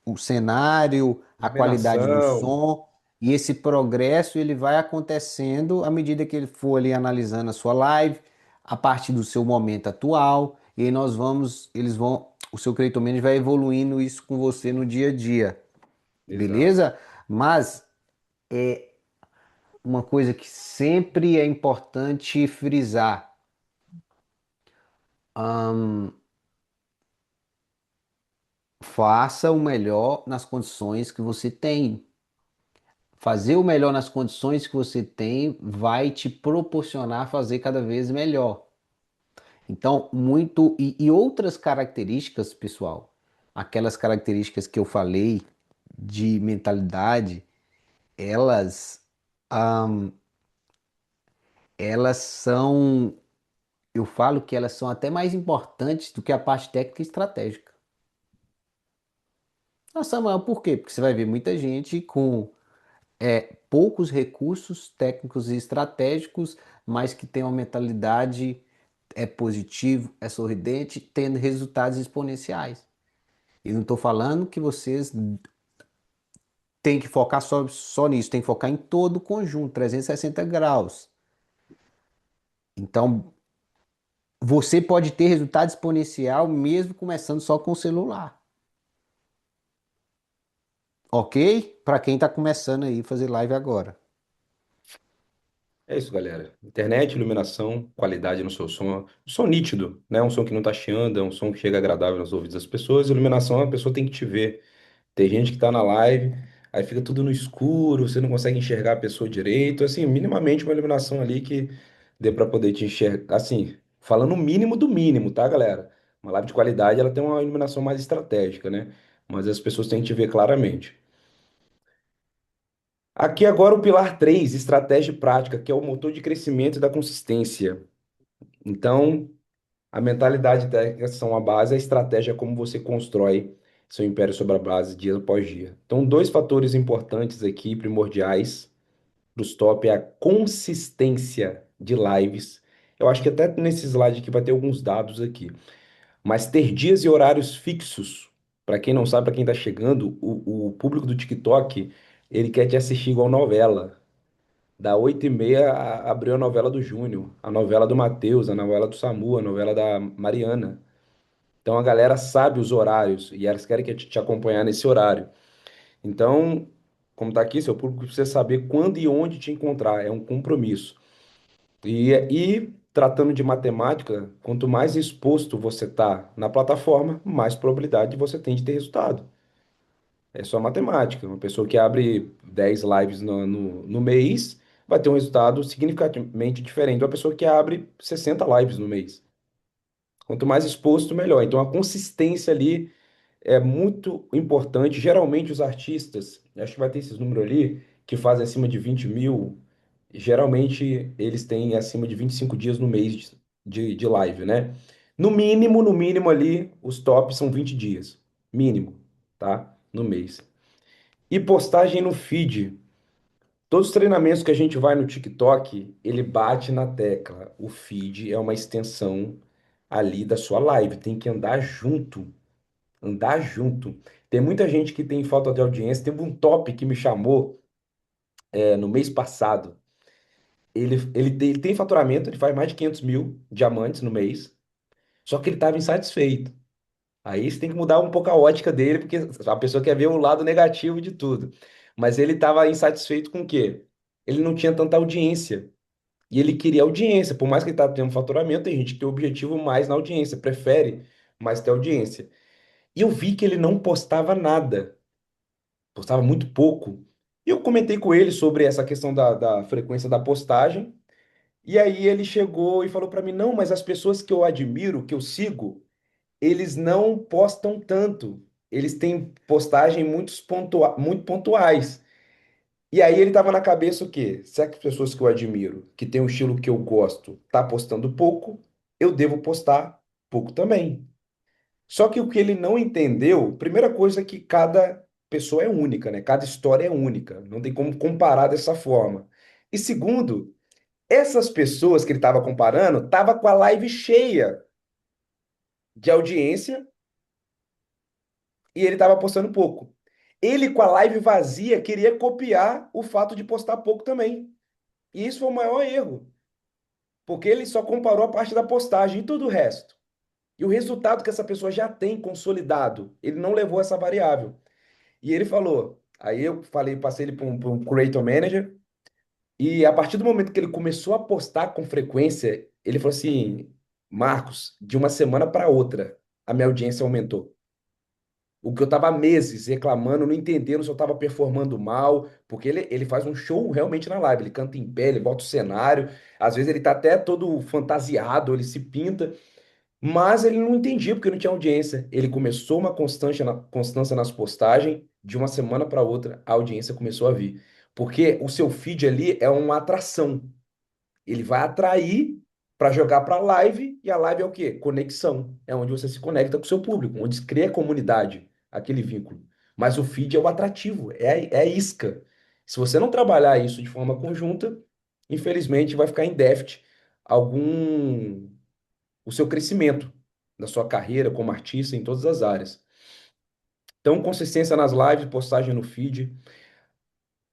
Speaker 1: o cenário, a qualidade do
Speaker 2: iluminação,
Speaker 1: som, e esse progresso ele vai acontecendo à medida que ele for ali analisando a sua live, a partir do seu momento atual, e aí o seu Creator Manager vai evoluindo isso com você no dia a dia,
Speaker 2: exato.
Speaker 1: beleza? Mas uma coisa que sempre é importante frisar. Faça o melhor nas condições que você tem. Fazer o melhor nas condições que você tem vai te proporcionar fazer cada vez melhor. Então, e outras características, pessoal, aquelas características que eu falei de mentalidade, elas, ahm, elas são, eu falo que elas são até mais importantes do que a parte técnica e estratégica. Nossa, Samuel, por quê? Porque você vai ver muita gente com poucos recursos técnicos e estratégicos, mas que tem uma mentalidade positivo, é sorridente, tendo resultados exponenciais. E não estou falando que vocês têm que focar só nisso, tem que focar em todo o conjunto, 360 graus. Então, você pode ter resultado exponencial mesmo começando só com o celular. Ok? Para quem está começando aí a fazer live agora.
Speaker 2: É isso, galera. Internet, iluminação, qualidade no seu som. Um som nítido, né? Um som que não tá chiando, é um som que chega agradável nos ouvidos das pessoas. Iluminação, a pessoa tem que te ver. Tem gente que tá na live, aí fica tudo no escuro, você não consegue enxergar a pessoa direito. Assim, minimamente uma iluminação ali que dê para poder te enxergar. Assim, falando o mínimo do mínimo, tá, galera? Uma live de qualidade, ela tem uma iluminação mais estratégica, né? Mas as pessoas têm que te ver claramente. Aqui agora o pilar 3, estratégia e prática, que é o motor de crescimento e da consistência. Então, a mentalidade técnica são a base, a estratégia é como você constrói seu império sobre a base dia após dia. Então, dois fatores importantes aqui, primordiais, para os top, é a consistência de lives. Eu acho que até nesse slide aqui vai ter alguns dados aqui. Mas ter dias e horários fixos, para quem não sabe, para quem está chegando, o público do TikTok, ele quer te assistir igual novela. Da 8h30 abriu a novela do Júnior, a novela do Matheus, a novela do Samu, a novela da Mariana. Então a galera sabe os horários e elas querem que te acompanhar nesse horário. Então, como está aqui, seu público precisa saber quando e onde te encontrar, é um compromisso. E tratando de matemática, quanto mais exposto você está na plataforma, mais probabilidade você tem de ter resultado. É só matemática. Uma pessoa que abre 10 lives no mês vai ter um resultado significativamente diferente de uma pessoa que abre 60 lives no mês. Quanto mais exposto, melhor. Então, a consistência ali é muito importante. Geralmente, os artistas, acho que vai ter esses números ali, que fazem acima de 20 mil, geralmente eles têm acima de 25 dias no mês de live, né? No mínimo ali, os tops são 20 dias. Mínimo, tá? No mês. E postagem no feed. Todos os treinamentos que a gente vai no TikTok, ele bate na tecla. O feed é uma extensão ali da sua live. Tem que andar junto. Andar junto. Tem muita gente que tem falta de audiência. Teve um top que me chamou no mês passado. Ele tem faturamento, ele faz mais de 500 mil diamantes no mês. Só que ele estava insatisfeito. Aí você tem que mudar um pouco a ótica dele, porque a pessoa quer ver o lado negativo de tudo. Mas ele estava insatisfeito com o quê? Ele não tinha tanta audiência. E ele queria audiência. Por mais que ele estava tendo faturamento, tem gente que tem objetivo mais na audiência, prefere mais ter audiência. E eu vi que ele não postava nada, postava muito pouco. E eu comentei com ele sobre essa questão da frequência da postagem. E aí ele chegou e falou para mim: não, mas as pessoas que eu admiro, que eu sigo, eles não postam tanto. Eles têm postagem muito pontuais. E aí ele tava na cabeça o quê? Será que as pessoas que eu admiro, que tem um estilo que eu gosto, tá postando pouco, eu devo postar pouco também. Só que o que ele não entendeu, primeira coisa é que cada pessoa é única, né? Cada história é única. Não tem como comparar dessa forma. E segundo, essas pessoas que ele estava comparando, tava com a live cheia de audiência e ele estava postando pouco. Ele, com a live vazia, queria copiar o fato de postar pouco também. E isso foi o maior erro, porque ele só comparou a parte da postagem e todo o resto. E o resultado que essa pessoa já tem consolidado, ele não levou essa variável. E ele falou, aí eu falei, passei ele para um Creator Manager, e a partir do momento que ele começou a postar com frequência, ele falou assim: Marcos, de uma semana para outra, a minha audiência aumentou. O que eu estava há meses reclamando, não entendendo se eu estava performando mal, porque ele faz um show realmente na live. Ele canta em pé, ele bota o cenário, às vezes ele tá até todo fantasiado, ele se pinta, mas ele não entendia porque não tinha audiência. Ele começou uma constância nas postagens, de uma semana para outra, a audiência começou a vir. Porque o seu feed ali é uma atração. Ele vai atrair para jogar para a live, e a live é o quê? Conexão. É onde você se conecta com o seu público, onde se cria comunidade, aquele vínculo. Mas o feed é o atrativo, é a isca. Se você não trabalhar isso de forma conjunta, infelizmente vai ficar em déficit algum o seu crescimento da sua carreira como artista em todas as áreas. Então, consistência nas lives, postagem no feed.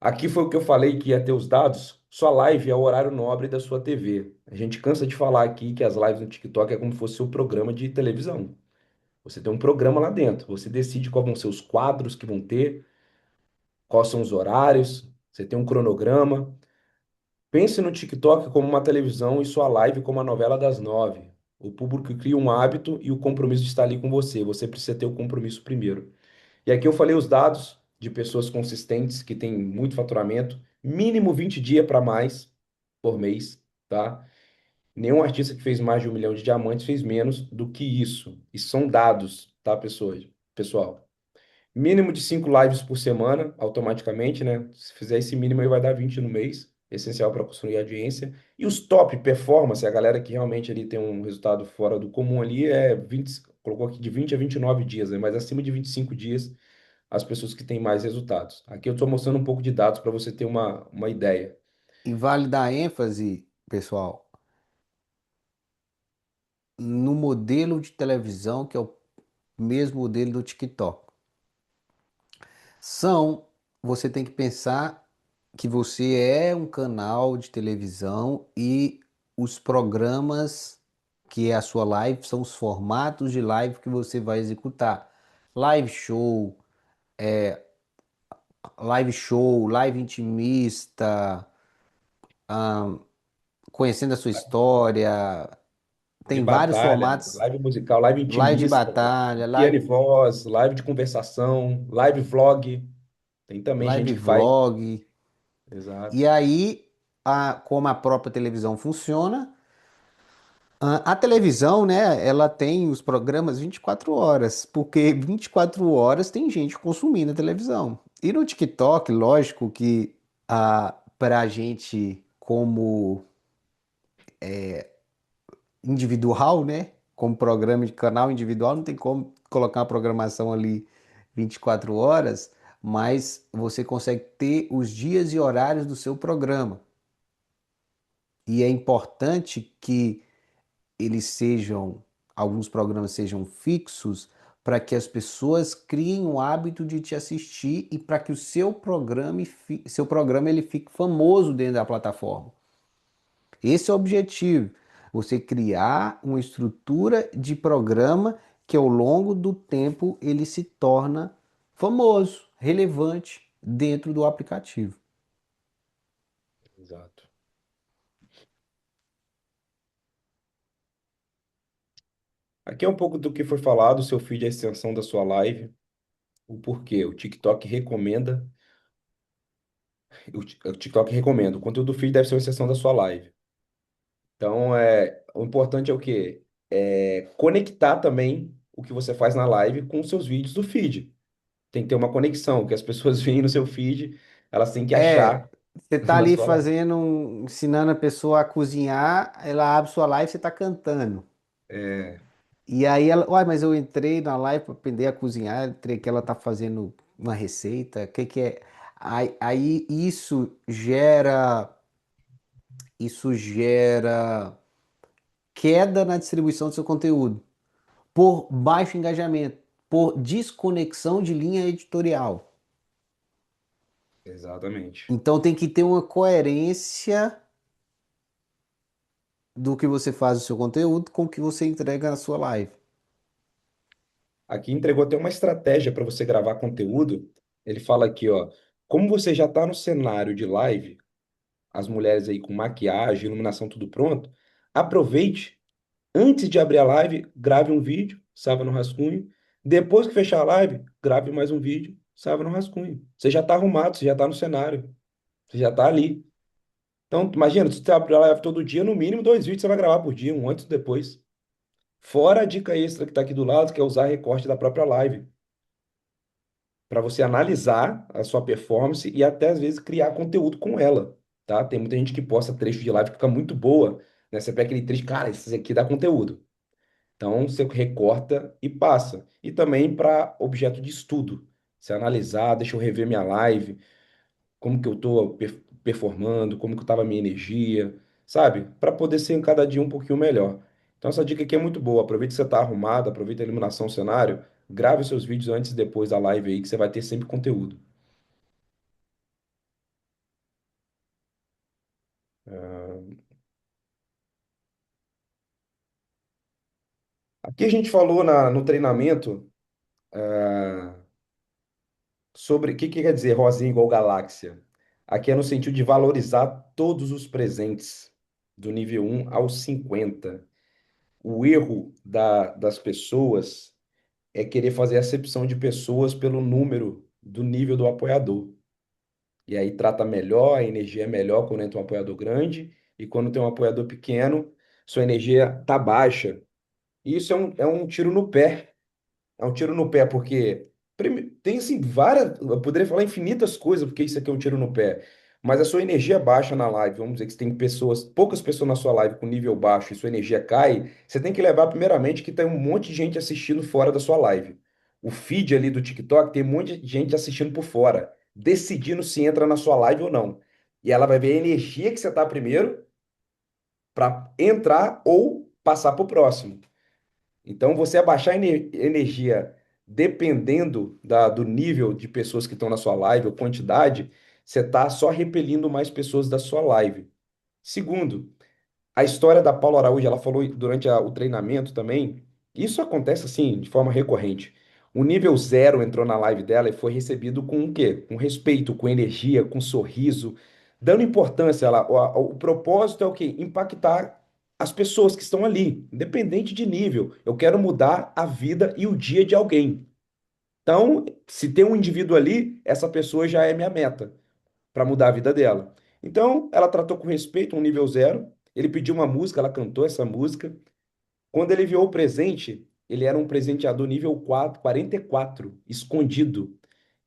Speaker 2: Aqui foi o que eu falei que ia ter os dados. Sua live é o horário nobre da sua TV. A gente cansa de falar aqui que as lives no TikTok é como se fosse um programa de televisão. Você tem um programa lá dentro. Você decide quais vão ser os quadros que vão ter, quais são os horários. Você tem um cronograma. Pense no TikTok como uma televisão e sua live como a novela das 9. O público cria um hábito e o compromisso de estar ali com você. Você precisa ter o compromisso primeiro. E aqui eu falei os dados de pessoas consistentes que têm muito faturamento, mínimo 20 dias para mais por mês, tá? Nenhum artista que fez mais de 1 milhão de diamantes fez menos do que isso. E são dados, tá, pessoas? Pessoal, mínimo de 5 lives por semana, automaticamente, né? Se fizer esse mínimo aí vai dar 20 no mês, essencial para construir audiência. E os top performance, a galera que realmente ali tem um resultado fora do comum ali, é 20, colocou aqui de 20 a 29 dias, né? Mas acima de 25 dias as pessoas que têm mais resultados. Aqui eu estou mostrando um pouco de dados para você ter uma ideia.
Speaker 1: E vale dar ênfase, pessoal, no modelo de televisão que é o mesmo modelo do TikTok. São, você tem que pensar que você é um canal de televisão e os programas que é a sua live são os formatos de live que você vai executar. Live show, live intimista, conhecendo a sua história.
Speaker 2: De
Speaker 1: Tem vários
Speaker 2: batalha,
Speaker 1: formatos.
Speaker 2: live musical, live
Speaker 1: Live de
Speaker 2: intimista,
Speaker 1: batalha,
Speaker 2: piano e voz, live de conversação, live vlog. Tem também
Speaker 1: live
Speaker 2: gente que faz.
Speaker 1: vlog.
Speaker 2: Exato.
Speaker 1: E aí, como a própria televisão funciona, a televisão, né, ela tem os programas 24 horas, porque 24 horas tem gente consumindo a televisão. E no TikTok, lógico que para a gente, como individual, né, como programa de canal individual, não tem como colocar uma programação ali 24 horas, mas você consegue ter os dias e horários do seu programa. E é importante que eles sejam, alguns programas sejam fixos, para que as pessoas criem o hábito de te assistir e para que o seu programa ele fique famoso dentro da plataforma. Esse é o objetivo. Você criar uma estrutura de programa que ao longo do tempo ele se torna famoso, relevante dentro do aplicativo.
Speaker 2: Exato. Aqui é um pouco do que foi falado, o seu feed é a extensão da sua live. O porquê? O TikTok recomenda, o TikTok recomenda. O conteúdo do feed deve ser uma extensão da sua live. Então, o importante é o quê? É conectar também o que você faz na live com os seus vídeos do feed. Tem que ter uma conexão, que as pessoas veem no seu feed, elas têm que
Speaker 1: É,
Speaker 2: achar
Speaker 1: você tá
Speaker 2: na
Speaker 1: ali
Speaker 2: sua live.
Speaker 1: fazendo, ensinando a pessoa a cozinhar, ela abre sua live e você tá cantando.
Speaker 2: É,
Speaker 1: E aí ela, uai, mas eu entrei na live para aprender a cozinhar, entrei que ela tá fazendo uma receita, o que que é? Aí isso gera queda na distribuição do seu conteúdo, por baixo engajamento, por desconexão de linha editorial.
Speaker 2: exatamente.
Speaker 1: Então tem que ter uma coerência do que você faz no seu conteúdo com o que você entrega na sua live.
Speaker 2: Aqui entregou até uma estratégia para você gravar conteúdo. Ele fala aqui, ó, como você já está no cenário de live, as mulheres aí com maquiagem, iluminação, tudo pronto, aproveite, antes de abrir a live, grave um vídeo, salva no rascunho. Depois que fechar a live, grave mais um vídeo, salva no rascunho. Você já está arrumado, você já está no cenário, você já está ali. Então, imagina, se você abrir a live todo dia, no mínimo 2 vídeos você vai gravar por dia, um antes e depois. Fora a dica extra que está aqui do lado, que é usar recorte da própria live, para você analisar a sua performance e até às vezes criar conteúdo com ela, tá? Tem muita gente que posta trecho de live que fica muito boa, né? Você pega aquele trecho, cara, esse aqui dá conteúdo. Então você recorta e passa. E também para objeto de estudo. Você analisar, deixa eu rever minha live, como que eu estou performando, como que estava a minha energia, sabe? Para poder ser em cada dia um pouquinho melhor. Então essa dica aqui é muito boa. Aproveita que você está arrumado, aproveita a iluminação, o cenário, grave os seus vídeos antes e depois da live aí, que você vai ter sempre conteúdo. Ah, aqui a gente falou no treinamento, ah, sobre o que, que quer dizer rosinha igual galáxia. Aqui é no sentido de valorizar todos os presentes, do nível 1 ao 50. O erro das pessoas é querer fazer acepção de pessoas pelo número do nível do apoiador. E aí trata melhor, a energia é melhor quando entra um apoiador grande, e quando tem um apoiador pequeno, sua energia tá baixa. E isso é um tiro no pé. É um tiro no pé, porque tem assim várias. Eu poderia falar infinitas coisas, porque isso aqui é um tiro no pé. Mas a sua energia baixa na live, vamos dizer que você tem pessoas, poucas pessoas na sua live com nível baixo e sua energia cai, você tem que levar primeiramente que tem um monte de gente assistindo fora da sua live. O feed ali do TikTok tem um monte de gente assistindo por fora, decidindo se entra na sua live ou não. E ela vai ver a energia que você tá primeiro para entrar ou passar para o próximo. Então, você abaixar a energia dependendo do nível de pessoas que estão na sua live ou quantidade, você está só repelindo mais pessoas da sua live. Segundo, a história da Paula Araújo, ela falou durante o treinamento também, isso acontece assim, de forma recorrente. O nível 0 entrou na live dela e foi recebido com o quê? Com respeito, com energia, com sorriso, dando importância. O propósito é o quê? Impactar as pessoas que estão ali, independente de nível. Eu quero mudar a vida e o dia de alguém. Então, se tem um indivíduo ali, essa pessoa já é minha meta para mudar a vida dela. Então, ela tratou com respeito, um nível 0. Ele pediu uma música, ela cantou essa música. Quando ele enviou o presente, ele era um presenteador nível 4, 44, escondido.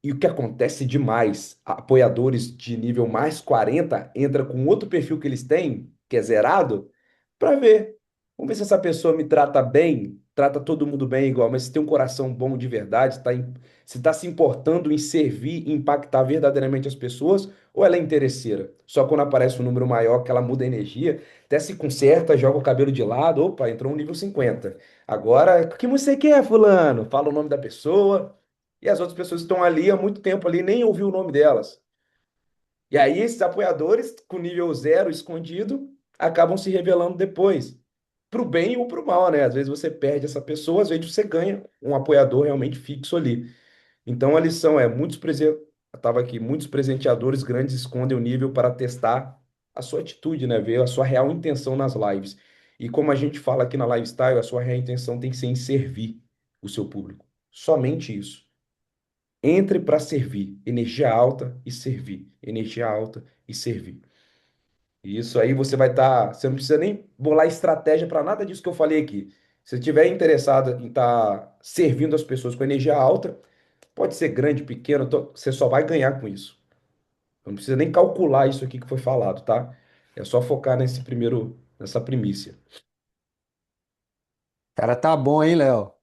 Speaker 2: E o que acontece demais, apoiadores de nível mais 40 entra com outro perfil que eles têm, que é zerado, para ver. Vamos ver se essa pessoa me trata bem, trata todo mundo bem igual, mas se tem um coração bom de verdade, se está se importando em servir e impactar verdadeiramente as pessoas, ou ela é interesseira? Só quando aparece um número maior que ela muda a energia, até se conserta, joga o cabelo de lado, opa, entrou um nível 50. Agora, o que você quer, fulano? Fala o nome da pessoa, e as outras pessoas estão ali há muito tempo ali, nem ouviu o nome delas. E aí esses apoiadores, com nível zero escondido, acabam se revelando depois para o bem ou para o mal, né? Às vezes você perde essa pessoa, às vezes você ganha um apoiador realmente fixo ali. Então a lição é, estava aqui, muitos presenteadores grandes escondem o nível para testar a sua atitude, né? Ver a sua real intenção nas lives. E como a gente fala aqui na Lifestyle, a sua real intenção tem que ser em servir o seu público. Somente isso. Entre para servir. Energia alta e servir. Energia alta e servir. E isso aí você vai estar. Você não precisa nem bolar estratégia para nada disso que eu falei aqui. Se estiver interessado em estar servindo as pessoas com energia alta, pode ser grande, pequeno, você só vai ganhar com isso. Não precisa nem calcular isso aqui que foi falado, tá? É só focar nessa primícia.
Speaker 1: Cara tá bom, hein, Léo?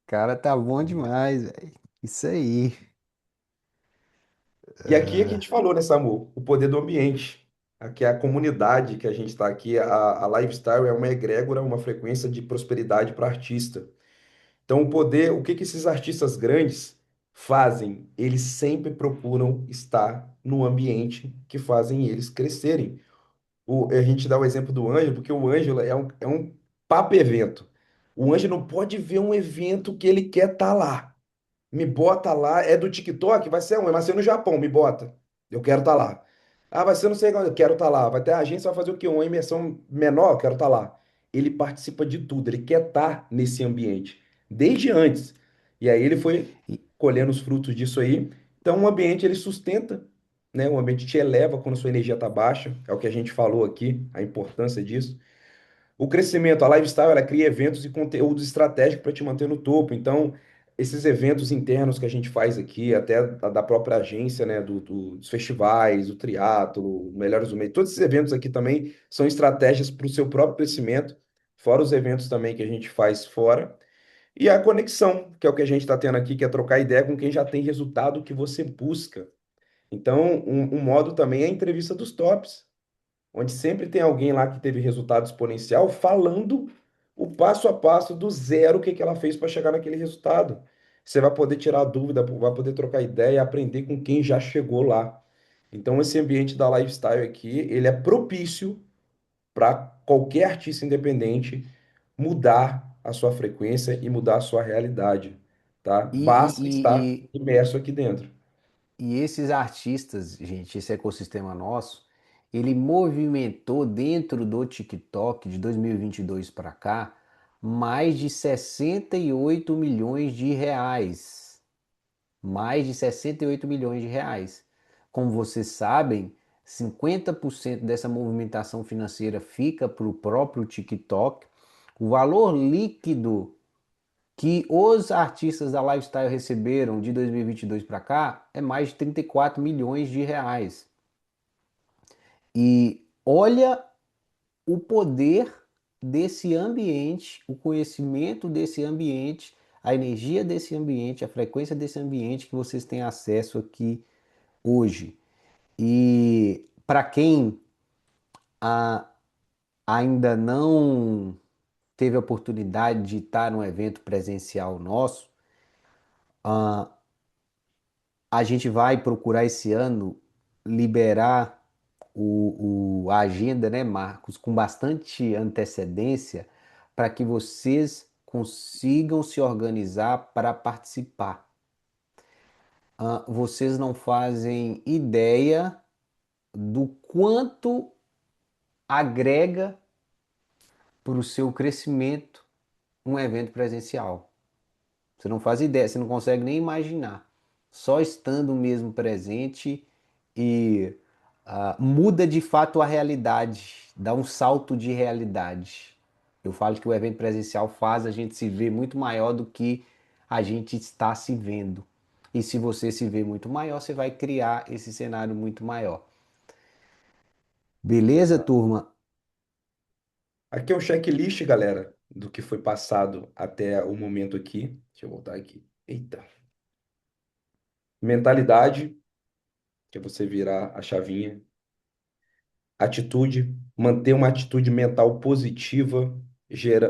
Speaker 1: Cara tá bom demais, velho. Isso aí.
Speaker 2: E aqui é que a gente falou, né, Samu? O poder do ambiente. Aqui é a comunidade que a gente está aqui, a Lifestyle é uma egrégora, uma frequência de prosperidade para artista. Então, o poder, o que que esses artistas grandes fazem? Eles sempre procuram estar no ambiente que fazem eles crescerem. A gente dá o exemplo do Ângelo, porque o Ângelo é um papo evento. O Ângelo não pode ver um evento que ele quer estar lá. Me bota lá, é do TikTok, vai ser um, vai ser no Japão, me bota. Eu quero estar lá. Ah, vai ser não sei onde, eu quero estar lá. Vai ter a agência, vai fazer o quê? Uma imersão menor, eu quero estar lá. Ele participa de tudo, ele quer estar nesse ambiente, desde antes. E aí ele foi
Speaker 1: E,
Speaker 2: colhendo os frutos disso aí. Então o ambiente ele sustenta, né? O ambiente te eleva quando a sua energia está baixa, é o que a gente falou aqui, a importância disso. O crescimento, a lifestyle, ela cria eventos e conteúdos estratégicos para te manter no topo. Então, esses eventos internos que a gente faz aqui, até da própria agência, né, dos festivais, o triatlo, Melhores do Meio, todos esses eventos aqui também são estratégias para o seu próprio crescimento, fora os eventos também que a gente faz fora. E a conexão, que é o que a gente está tendo aqui, que é trocar ideia com quem já tem resultado que você busca. Então, um modo também é a entrevista dos tops onde sempre tem alguém lá que teve resultado exponencial falando o passo a passo do zero, o que que ela fez para chegar naquele resultado. Você vai poder tirar dúvida, vai poder trocar ideia e aprender com quem já chegou lá. Então, esse ambiente da lifestyle aqui, ele é propício para qualquer artista independente mudar a sua frequência e mudar a sua realidade, tá?
Speaker 1: e,
Speaker 2: Basta estar
Speaker 1: e,
Speaker 2: imerso aqui dentro.
Speaker 1: e esses artistas, gente, esse ecossistema nosso, ele movimentou dentro do TikTok de 2022 para cá mais de 68 milhões de reais. Mais de 68 milhões de reais. Como vocês sabem, 50% dessa movimentação financeira fica para o próprio TikTok. O valor líquido que os artistas da Lifestyle receberam de 2022 para cá é mais de 34 milhões de reais. E olha o poder desse ambiente, o conhecimento desse ambiente, a energia desse ambiente, a frequência desse ambiente que vocês têm acesso aqui hoje. E para quem a, ainda não teve a oportunidade de estar num evento presencial nosso, a gente vai procurar esse ano liberar a agenda, né, Marcos, com bastante antecedência, para que vocês consigam se organizar para participar. Vocês não fazem ideia do quanto agrega para o seu crescimento um evento presencial. Você não faz ideia, você não consegue nem imaginar. Só estando mesmo presente e muda de fato a realidade, dá um salto de realidade. Eu falo que o evento presencial faz a gente se ver muito maior do que a gente está se vendo. E se você se vê muito maior, você vai criar esse cenário muito maior. Beleza,
Speaker 2: Exato.
Speaker 1: turma?
Speaker 2: Aqui é um checklist, galera, do que foi passado até o momento aqui. Deixa eu voltar aqui. Eita. Mentalidade, que é você virar a chavinha. Atitude, manter uma atitude mental positiva,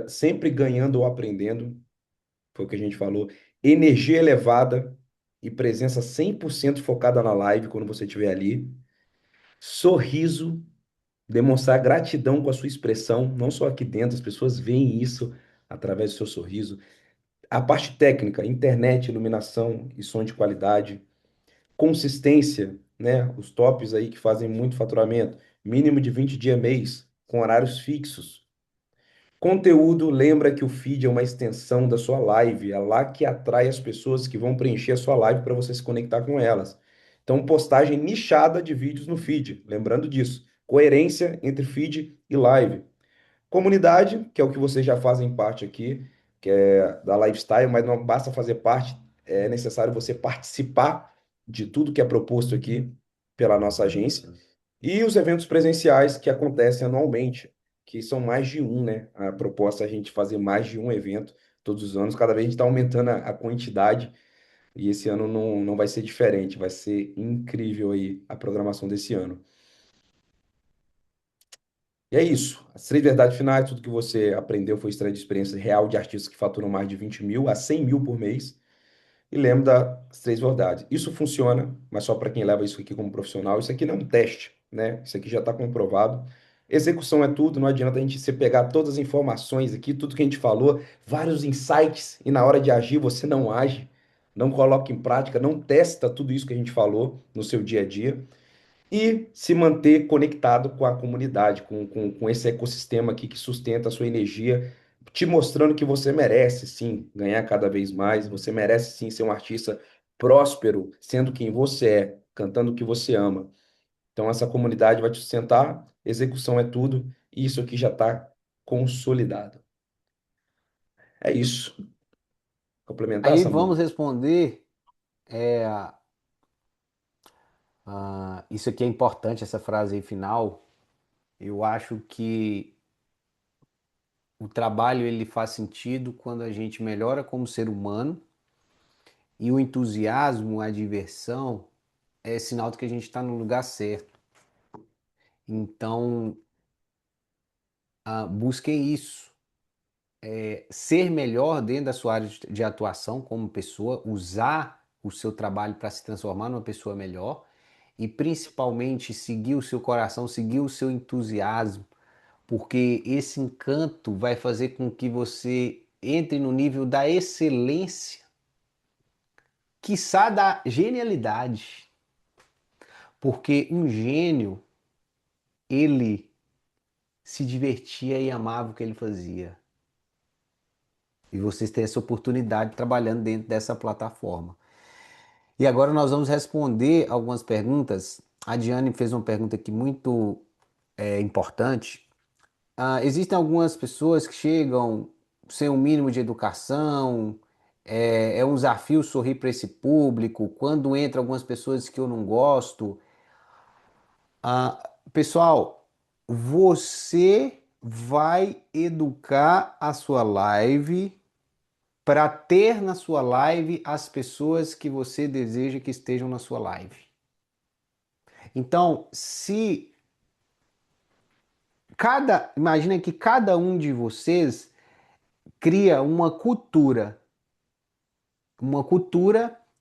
Speaker 2: sempre ganhando ou aprendendo, foi o que a gente falou. Energia elevada e presença 100% focada na live quando você estiver ali. Sorriso, demonstrar gratidão com a sua expressão, não só aqui dentro, as pessoas veem isso através do seu sorriso. A parte técnica, internet, iluminação e som de qualidade. Consistência, né? Os tops aí que fazem muito faturamento, mínimo de 20 dias mês, com horários fixos. Conteúdo, lembra que o feed é uma extensão da sua live, é lá que atrai as pessoas que vão preencher a sua live para você se conectar com elas. Então, postagem nichada de vídeos no feed, lembrando disso. Coerência entre feed e live. Comunidade, que é o que vocês já fazem parte aqui, que é da Lifestyle, mas não basta fazer parte, é necessário você participar de tudo que é proposto aqui pela nossa agência. E os eventos presenciais que acontecem anualmente, que são mais de um, né? A proposta é a gente fazer mais de um evento todos os anos, cada vez a gente está aumentando a quantidade, e esse ano não vai ser diferente, vai ser incrível aí a programação desse ano. E é isso. As três verdades finais, tudo que você aprendeu foi extraído de experiência real de artistas que faturam mais de 20 mil a 100 mil por mês. E lembre das três verdades. Isso funciona, mas só para quem leva isso aqui como profissional. Isso aqui não é um teste, né? Isso aqui já está comprovado. Execução é tudo, não adianta a gente se pegar todas as informações aqui, tudo que a gente falou, vários insights, e na hora de agir você não age, não coloca em prática, não testa tudo isso que a gente falou no seu dia a dia e se manter conectado com a comunidade, com esse ecossistema aqui que sustenta a sua energia, te mostrando que você merece sim ganhar cada vez mais, você merece sim ser um artista próspero, sendo quem você é, cantando o que você ama. Então, essa comunidade vai te sustentar, execução é tudo, e isso aqui já está consolidado. É isso. Complementar,
Speaker 1: Aí
Speaker 2: Samu?
Speaker 1: vamos responder. Isso aqui é importante, essa frase aí final. Eu acho que o trabalho ele faz sentido quando a gente melhora como ser humano e o entusiasmo, a diversão é sinal de que a gente está no lugar certo. Então, busquem isso. Ser melhor dentro da sua área de atuação como pessoa, usar o seu trabalho para se transformar numa pessoa melhor e principalmente seguir o seu coração, seguir o seu entusiasmo, porque esse encanto vai fazer com que você entre no nível da excelência, quiçá da genialidade, porque um gênio, ele se divertia e amava o que ele fazia. E vocês têm essa oportunidade trabalhando dentro dessa plataforma. E agora nós vamos responder algumas perguntas. A Diane fez uma pergunta aqui muito importante. Existem algumas pessoas que chegam sem um mínimo de educação, é um desafio sorrir para esse público. Quando entra algumas pessoas que eu não gosto, pessoal, você vai educar a sua live para ter na sua live as pessoas que você deseja que estejam na sua live. Então, se imagina que cada um de vocês cria uma cultura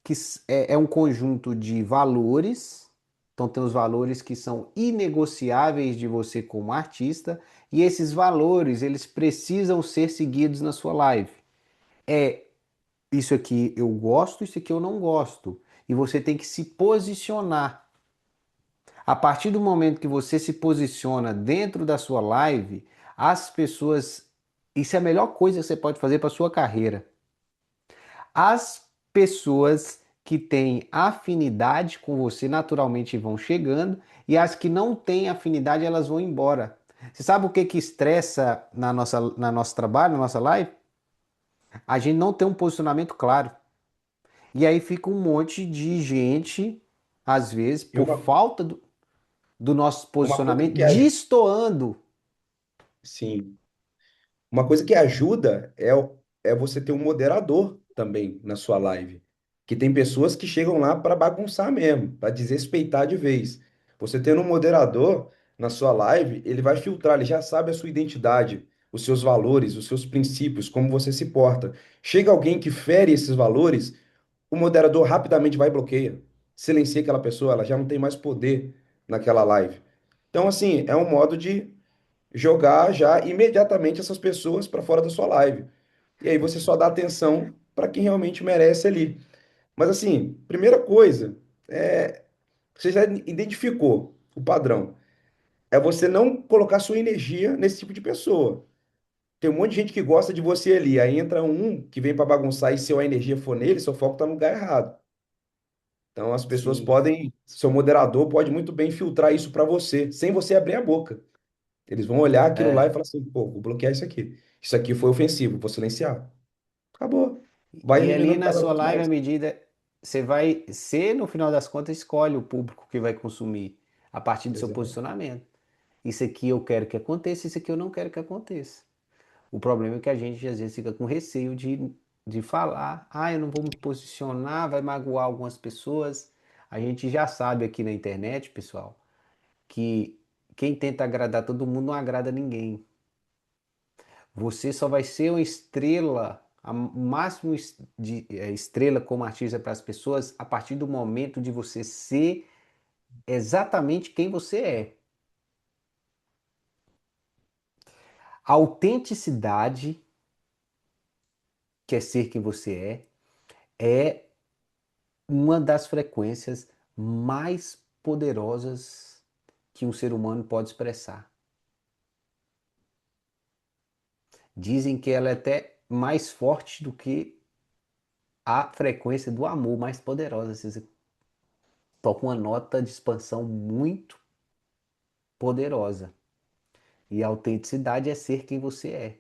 Speaker 1: que é um conjunto de valores. Então tem os valores que são inegociáveis de você como artista e esses valores eles precisam ser seguidos na sua live. É isso aqui eu gosto, isso aqui eu não gosto. E você tem que se posicionar. A partir do momento que você se posiciona dentro da sua live, as pessoas. Isso é a melhor coisa que você pode fazer para sua carreira. As pessoas que têm afinidade com você naturalmente vão chegando e as que não têm afinidade elas vão embora. Você sabe o que que estressa na nosso trabalho, na nossa live? A gente não tem um posicionamento claro. E aí fica um monte de gente, às vezes,
Speaker 2: E
Speaker 1: por falta do nosso
Speaker 2: uma coisa
Speaker 1: posicionamento,
Speaker 2: que a,
Speaker 1: destoando.
Speaker 2: sim. Uma coisa que ajuda é você ter um moderador também na sua live. Que tem pessoas que chegam lá para bagunçar mesmo, para desrespeitar de vez. Você tendo um moderador na sua live, ele vai filtrar, ele já sabe a sua identidade, os seus valores, os seus princípios, como você se porta. Chega alguém que fere esses valores, o moderador rapidamente vai e bloqueia. Silencia aquela pessoa, ela já não tem mais poder naquela live. Então, assim, é um modo de jogar já imediatamente essas pessoas para fora da sua live. E aí você só dá atenção para quem realmente merece ali. Mas assim, primeira coisa, você já identificou o padrão. É você não colocar sua energia nesse tipo de pessoa. Tem um monte de gente que gosta de você ali. Aí entra um que vem para bagunçar e se a energia for nele, seu foco está no lugar errado. Então as pessoas
Speaker 1: Sim.
Speaker 2: podem, seu moderador pode muito bem filtrar isso para você, sem você abrir a boca. Eles vão olhar aquilo lá e
Speaker 1: É.
Speaker 2: falar assim, pô, vou bloquear isso aqui. Isso aqui foi ofensivo, vou silenciar. Acabou. Vai
Speaker 1: E ali
Speaker 2: eliminando
Speaker 1: na
Speaker 2: cada
Speaker 1: sua
Speaker 2: vez
Speaker 1: live, à
Speaker 2: mais.
Speaker 1: medida, você no final das contas escolhe o público que vai consumir a partir do seu
Speaker 2: Exato.
Speaker 1: posicionamento. Isso aqui eu quero que aconteça, isso aqui eu não quero que aconteça. O problema é que a gente às vezes fica com receio de falar, eu não vou me posicionar, vai magoar algumas pessoas. A gente já sabe aqui na internet, pessoal, que quem tenta agradar todo mundo não agrada ninguém. Você só vai ser uma estrela, o máximo de estrela como artista para as pessoas a partir do momento de você ser exatamente quem você é. A autenticidade, que é ser quem você é uma das frequências mais poderosas que um ser humano pode expressar. Dizem que ela é até mais forte do que a frequência do amor, mais poderosa. Você toca uma nota de expansão muito poderosa. E a autenticidade é ser quem você é.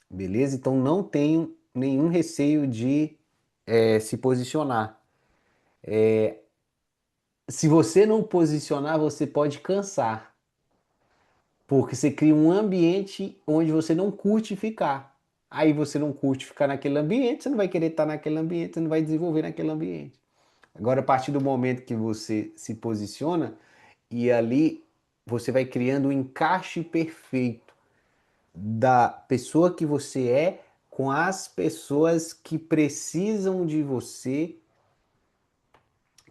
Speaker 1: Beleza? Então não tenho nenhum receio de se posicionar. Se você não posicionar, você pode cansar. Porque você cria um ambiente onde você não curte ficar. Aí você não curte ficar naquele ambiente, você não vai querer estar naquele ambiente, você não vai desenvolver naquele ambiente. Agora, a partir do momento que você se posiciona, e ali você vai criando um encaixe perfeito da pessoa que você é com as pessoas que precisam de você,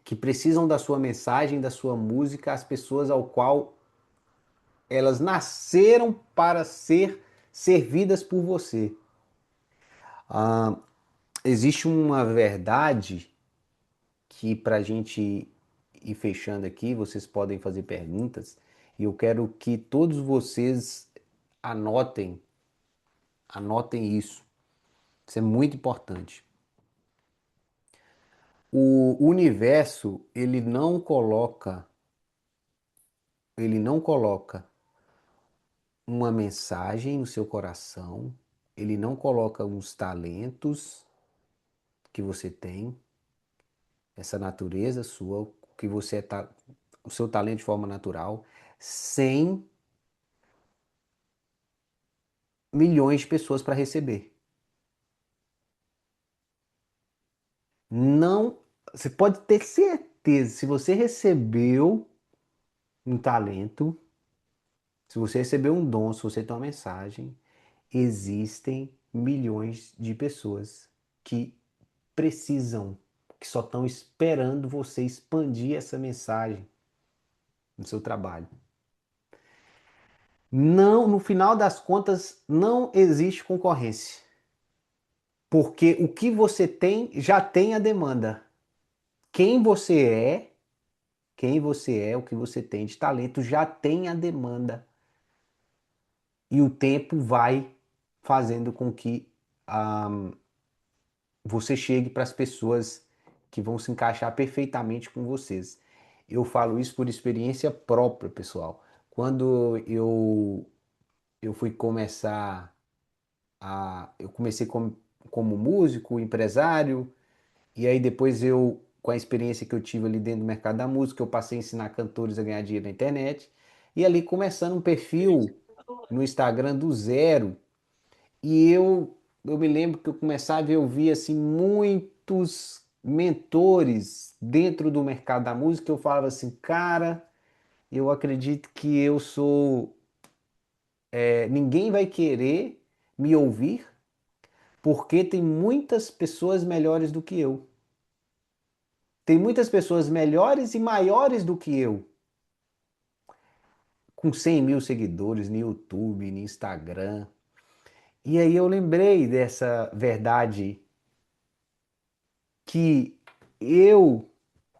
Speaker 1: que precisam da sua mensagem, da sua música, as pessoas ao qual elas nasceram para ser servidas por você. Existe uma verdade que para a gente ir fechando aqui, vocês podem fazer perguntas e eu quero que todos vocês anotem, anotem isso. Isso é muito importante. O universo, ele não coloca uma mensagem no seu coração, ele não coloca uns talentos que você tem, essa natureza sua, que você tá, o seu talento de forma natural, sem milhões de pessoas para receber. Não, você pode ter certeza, se você recebeu um talento, se você recebeu um dom, se você tem uma mensagem, existem milhões de pessoas que precisam, que só estão esperando você expandir essa mensagem no seu trabalho. Não, no final das contas, não existe concorrência. Porque o que você tem já tem a demanda. Quem você quem você é, o que você tem de talento já tem a demanda. E o tempo vai fazendo com que você chegue para as pessoas que vão se encaixar perfeitamente com vocês. Eu falo isso por experiência própria, pessoal. Quando eu fui começar eu comecei como músico, empresário, e aí depois com a experiência que eu tive ali dentro do mercado da música, eu passei a ensinar cantores a ganhar dinheiro na internet, e ali começando um perfil no Instagram do zero. E eu me lembro que eu começava a ouvir assim muitos mentores dentro do mercado da música. Eu falava assim, cara, eu acredito que eu sou. Ninguém vai querer me ouvir porque tem muitas pessoas melhores do que eu. Tem muitas pessoas melhores e maiores do que eu, com 100 mil seguidores no YouTube, no Instagram. E aí eu lembrei dessa verdade que eu,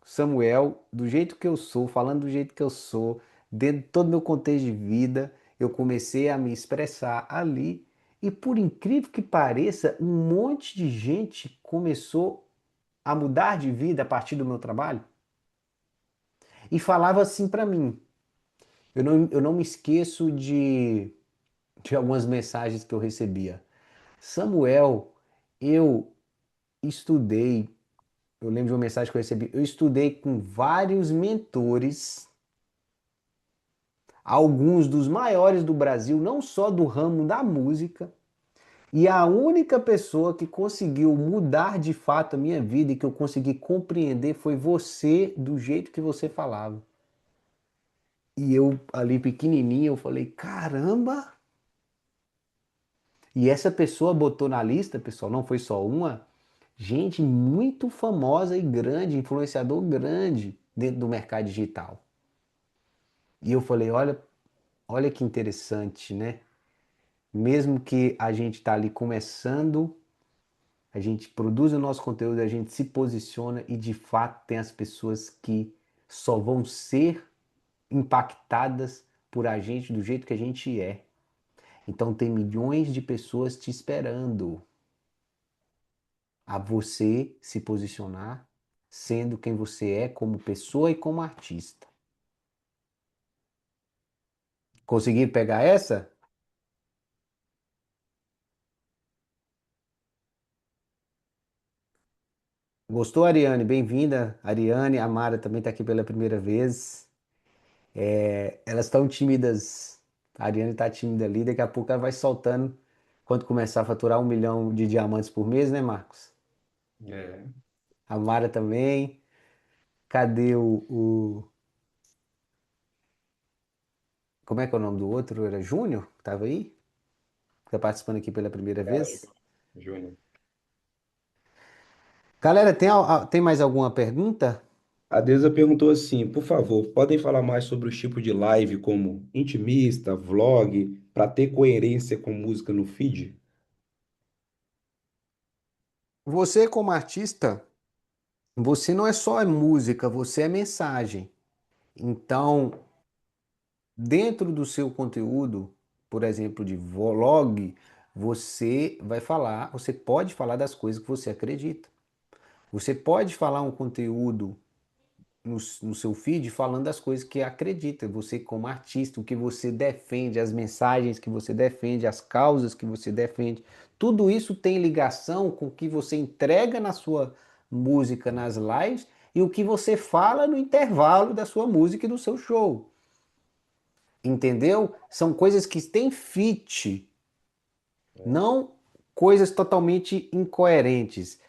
Speaker 1: Samuel, do jeito que eu sou, falando do jeito que eu sou, dentro de todo o meu contexto de vida, eu comecei a me expressar ali. E por incrível que pareça, um monte de gente começou a mudar de vida a partir do meu trabalho e falava assim para mim. Eu não me esqueço de algumas mensagens que eu recebia. Samuel, eu estudei. Eu lembro de uma mensagem que eu recebi. Eu estudei com vários mentores, alguns dos maiores do Brasil, não só do ramo da música, e a única pessoa que conseguiu mudar de fato a minha vida e que eu consegui compreender foi você, do jeito que você falava. E eu, ali pequenininho, eu falei: caramba! E essa pessoa botou na lista, pessoal, não foi só uma, gente muito famosa e grande, influenciador grande dentro do mercado digital. E eu falei: olha que interessante, né? Mesmo que a gente está ali começando, a gente produz o nosso conteúdo, a gente se posiciona e de fato tem as pessoas que só vão ser impactadas por a gente do jeito que a gente é. Então tem milhões de pessoas te esperando a você se posicionar sendo quem você é como pessoa e como artista. Conseguiram pegar essa? Gostou, Ariane? Bem-vinda, Ariane. A Mara também está aqui pela primeira vez. Elas estão tímidas. A Ariane está tímida ali. Daqui a pouco ela vai soltando quando começar a faturar 1 milhão de diamantes por mês, né, Marcos?
Speaker 2: É.
Speaker 1: A Mara também. Cadê como é que é o nome do outro? Era Júnior? Que tava aí? Tá participando aqui pela primeira vez?
Speaker 2: Júnior.
Speaker 1: Galera, tem mais alguma pergunta?
Speaker 2: A Deusa perguntou assim, por favor, podem falar mais sobre os tipos de live como intimista, vlog, para ter coerência com música no feed?
Speaker 1: Você, como artista, você não é só música, você é mensagem. Então, dentro do seu conteúdo, por exemplo, de vlog, você pode falar das coisas que você acredita. Você pode falar um conteúdo no seu feed falando das coisas que acredita, você como artista, o que você defende, as mensagens que você defende, as causas que você defende. Tudo isso tem ligação com o que você entrega na sua música, nas lives e o que você fala no intervalo da sua música e do seu show. Entendeu? São coisas que têm fit, não coisas totalmente incoerentes.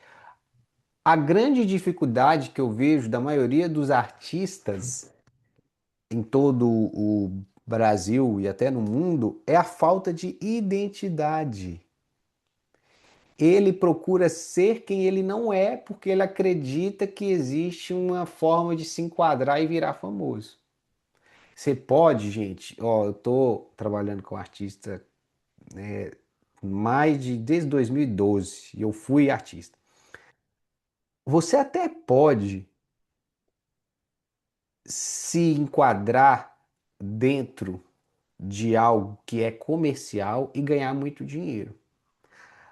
Speaker 1: A grande dificuldade que eu vejo da maioria dos artistas em todo o Brasil e até no mundo é a falta de identidade. Ele procura ser quem ele não é porque ele acredita que existe uma forma de se enquadrar e virar famoso. Você pode, gente, ó, eu tô trabalhando com artista desde 2012 e eu fui artista. Você até pode se enquadrar dentro de algo que é comercial e ganhar muito dinheiro.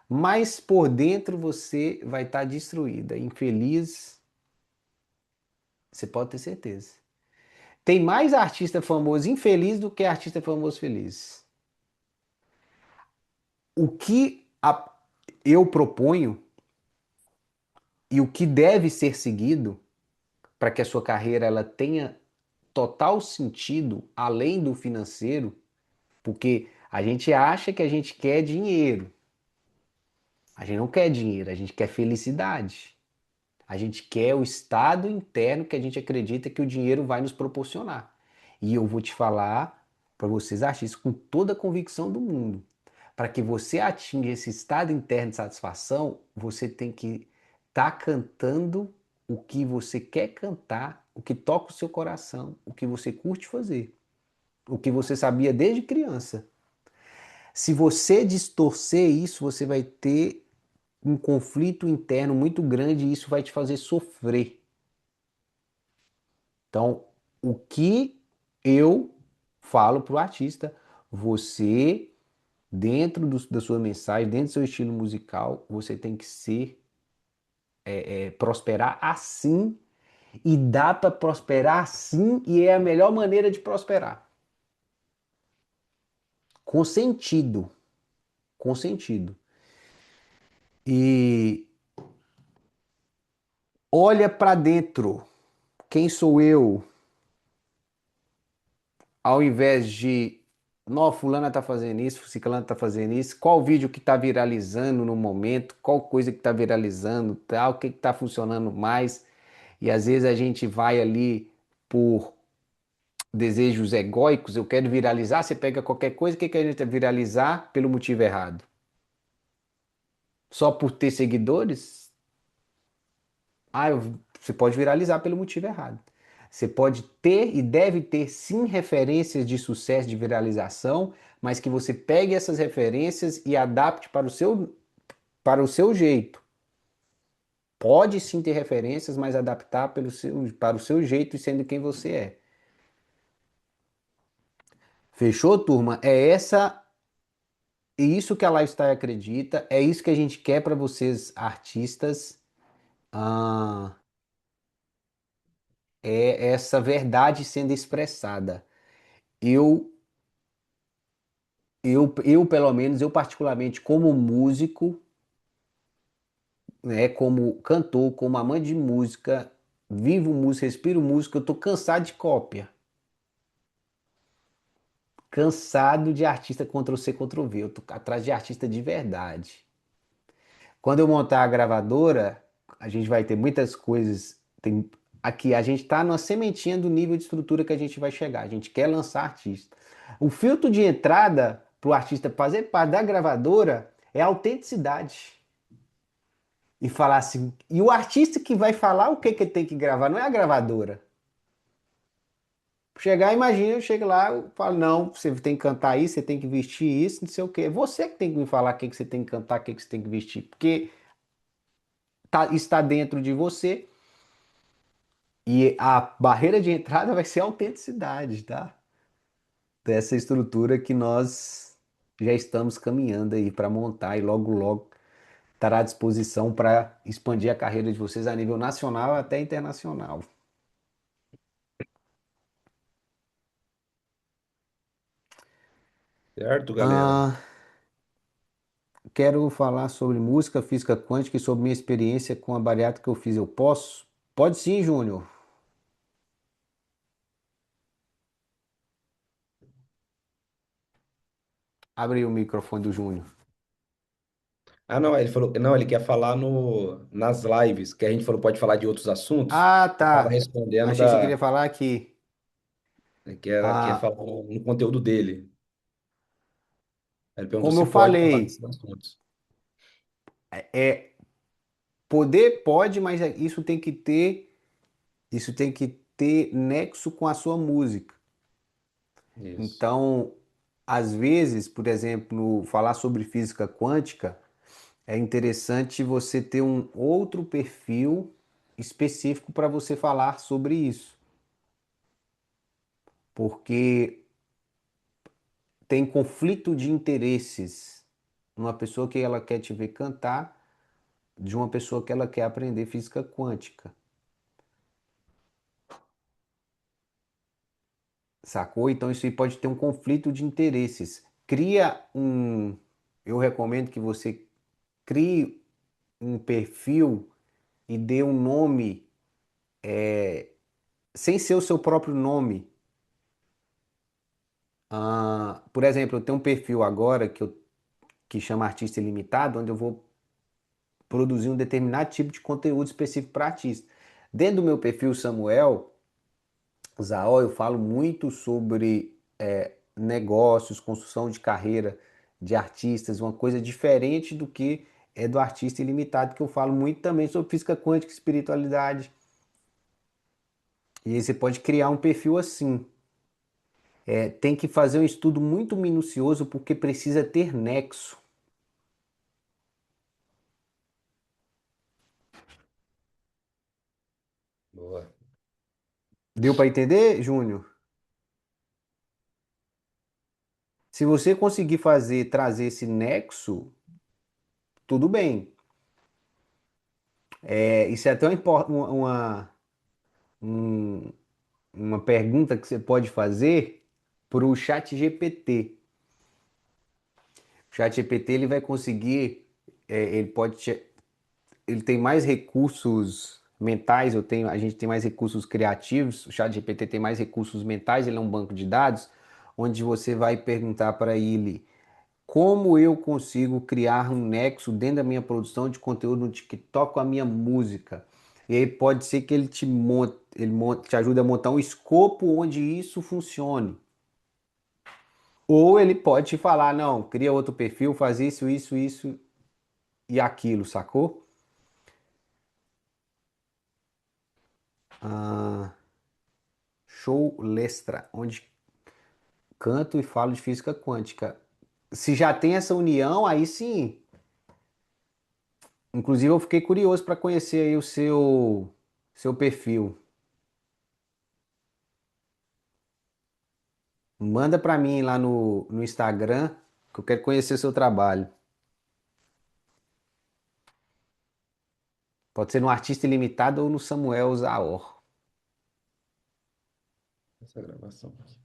Speaker 1: Mas por dentro você vai estar destruída, infeliz, você pode ter certeza. Tem mais artista famoso infeliz do que artista famoso feliz. O que eu proponho e o que deve ser seguido para que a sua carreira ela tenha total sentido além do financeiro, porque A gente acha que a gente quer dinheiro. A gente não quer dinheiro, a gente quer felicidade. A gente quer o estado interno que a gente acredita que o dinheiro vai nos proporcionar. E eu vou te falar para vocês, artistas, com toda a convicção do mundo. Para que você atinja esse estado interno de satisfação, você tem que estar cantando o que você quer cantar, o que toca o seu coração, o que você curte fazer, o que você sabia desde criança. Se você distorcer isso, você vai ter um conflito interno muito grande e isso vai te fazer sofrer. Então, o que eu falo para o artista, você, dentro da sua mensagem, dentro do seu estilo musical, você tem que ser, prosperar assim, e dá para prosperar assim, e é a melhor maneira de prosperar. Com sentido. Com sentido. E olha para dentro. Quem sou eu? Ao invés de, não, fulana tá fazendo isso, ciclana tá fazendo isso, qual vídeo que tá viralizando no momento, qual coisa que tá viralizando, tal, o que que tá funcionando mais. E às vezes a gente vai ali por desejos egóicos, eu quero viralizar, você pega qualquer coisa, o que que a gente vai viralizar pelo motivo errado? Só por ter seguidores? Você pode viralizar pelo motivo errado. Você pode ter e deve ter sim referências de sucesso de viralização, mas que você pegue essas referências e adapte para o seu jeito. Pode sim ter referências, mas adaptar para o seu jeito e sendo quem você é. Fechou, turma? É isso que a Lifestyle acredita, é isso que a gente quer para vocês, artistas. Ah, é essa verdade sendo expressada. Eu pelo menos, eu particularmente, como músico, né, como cantor, como amante de música, vivo música, respiro música, eu tô cansado de cópia. Cansado de artista Ctrl-C, Ctrl-V. Eu tô atrás de artista de verdade. Quando eu montar a gravadora, a gente vai ter muitas coisas. Aqui, a gente tá numa sementinha do nível de estrutura que a gente vai chegar. A gente quer lançar artista. O filtro de entrada para o artista fazer parte da gravadora é a autenticidade. E falar assim. E o artista que vai falar o que que ele tem que gravar, não é a gravadora. Chegar, imagina, eu chego lá, eu falo, não, você tem que cantar isso, você tem que vestir isso, não sei o quê. É você que tem que me falar o que que você tem que cantar, o que que você tem que vestir. Porque está dentro de você e a barreira de entrada vai ser a autenticidade, tá? Dessa estrutura que nós já estamos caminhando aí para montar e logo, logo estará à disposição para expandir a carreira de vocês a nível nacional até internacional.
Speaker 2: Certo, galera?
Speaker 1: Ah, quero falar sobre música, física quântica e sobre minha experiência com a bariátrica que eu fiz. Eu posso? Pode sim, Júnior. Abre aí o microfone do Júnior.
Speaker 2: Ah, não, ele falou, não, ele quer falar no, nas lives, que a gente falou, pode falar de outros assuntos.
Speaker 1: Ah,
Speaker 2: Eu estava
Speaker 1: tá.
Speaker 2: respondendo
Speaker 1: Achei que você queria
Speaker 2: da,
Speaker 1: falar aqui.
Speaker 2: quer
Speaker 1: Ah,
Speaker 2: falar no conteúdo dele. Aí ele perguntou
Speaker 1: como eu
Speaker 2: se pode falar
Speaker 1: falei,
Speaker 2: desses assuntos.
Speaker 1: é poder pode, mas isso tem que ter nexo com a sua música.
Speaker 2: Isso.
Speaker 1: Então, às vezes, por exemplo, falar sobre física quântica, é interessante você ter um outro perfil específico para você falar sobre isso, porque tem conflito de interesses numa pessoa que ela quer te ver cantar de uma pessoa que ela quer aprender física quântica, sacou? Então isso aí pode ter um conflito de interesses. Eu recomendo que você crie um perfil e dê um nome sem ser o seu próprio nome. Por exemplo, eu tenho um perfil agora que chama Artista Ilimitado, onde eu vou produzir um determinado tipo de conteúdo específico para artista. Dentro do meu perfil Samuel Zaol, eu falo muito sobre negócios, construção de carreira de artistas, uma coisa diferente do que é do Artista Ilimitado, que eu falo muito também sobre física quântica e espiritualidade. E aí você pode criar um perfil assim. Tem que fazer um estudo muito minucioso porque precisa ter nexo.
Speaker 2: Boa.
Speaker 1: Deu para entender, Júnior? Se você conseguir fazer, trazer esse nexo, tudo bem. Isso é até um- uma pergunta que você pode fazer para o chat GPT. O chat GPT ele vai conseguir, ele pode, ele tem mais recursos mentais, a gente tem mais recursos criativos, o chat GPT tem mais recursos mentais, ele é um banco de dados, onde você vai perguntar para ele como eu consigo criar um nexo dentro da minha produção de conteúdo no TikTok com a minha música. E aí pode ser que te ajude a montar um escopo onde isso funcione. Ou ele pode te falar, não, cria outro perfil, faz isso, isso, isso e aquilo, sacou? Ah, show Lestra, onde canto e falo de física quântica. Se já tem essa união, aí sim. Inclusive eu fiquei curioso para conhecer aí o seu perfil. Manda para mim lá no Instagram, que eu quero conhecer o seu trabalho. Pode ser no Artista Ilimitado ou no Samuel Zaor.
Speaker 2: Essa gravação aqui.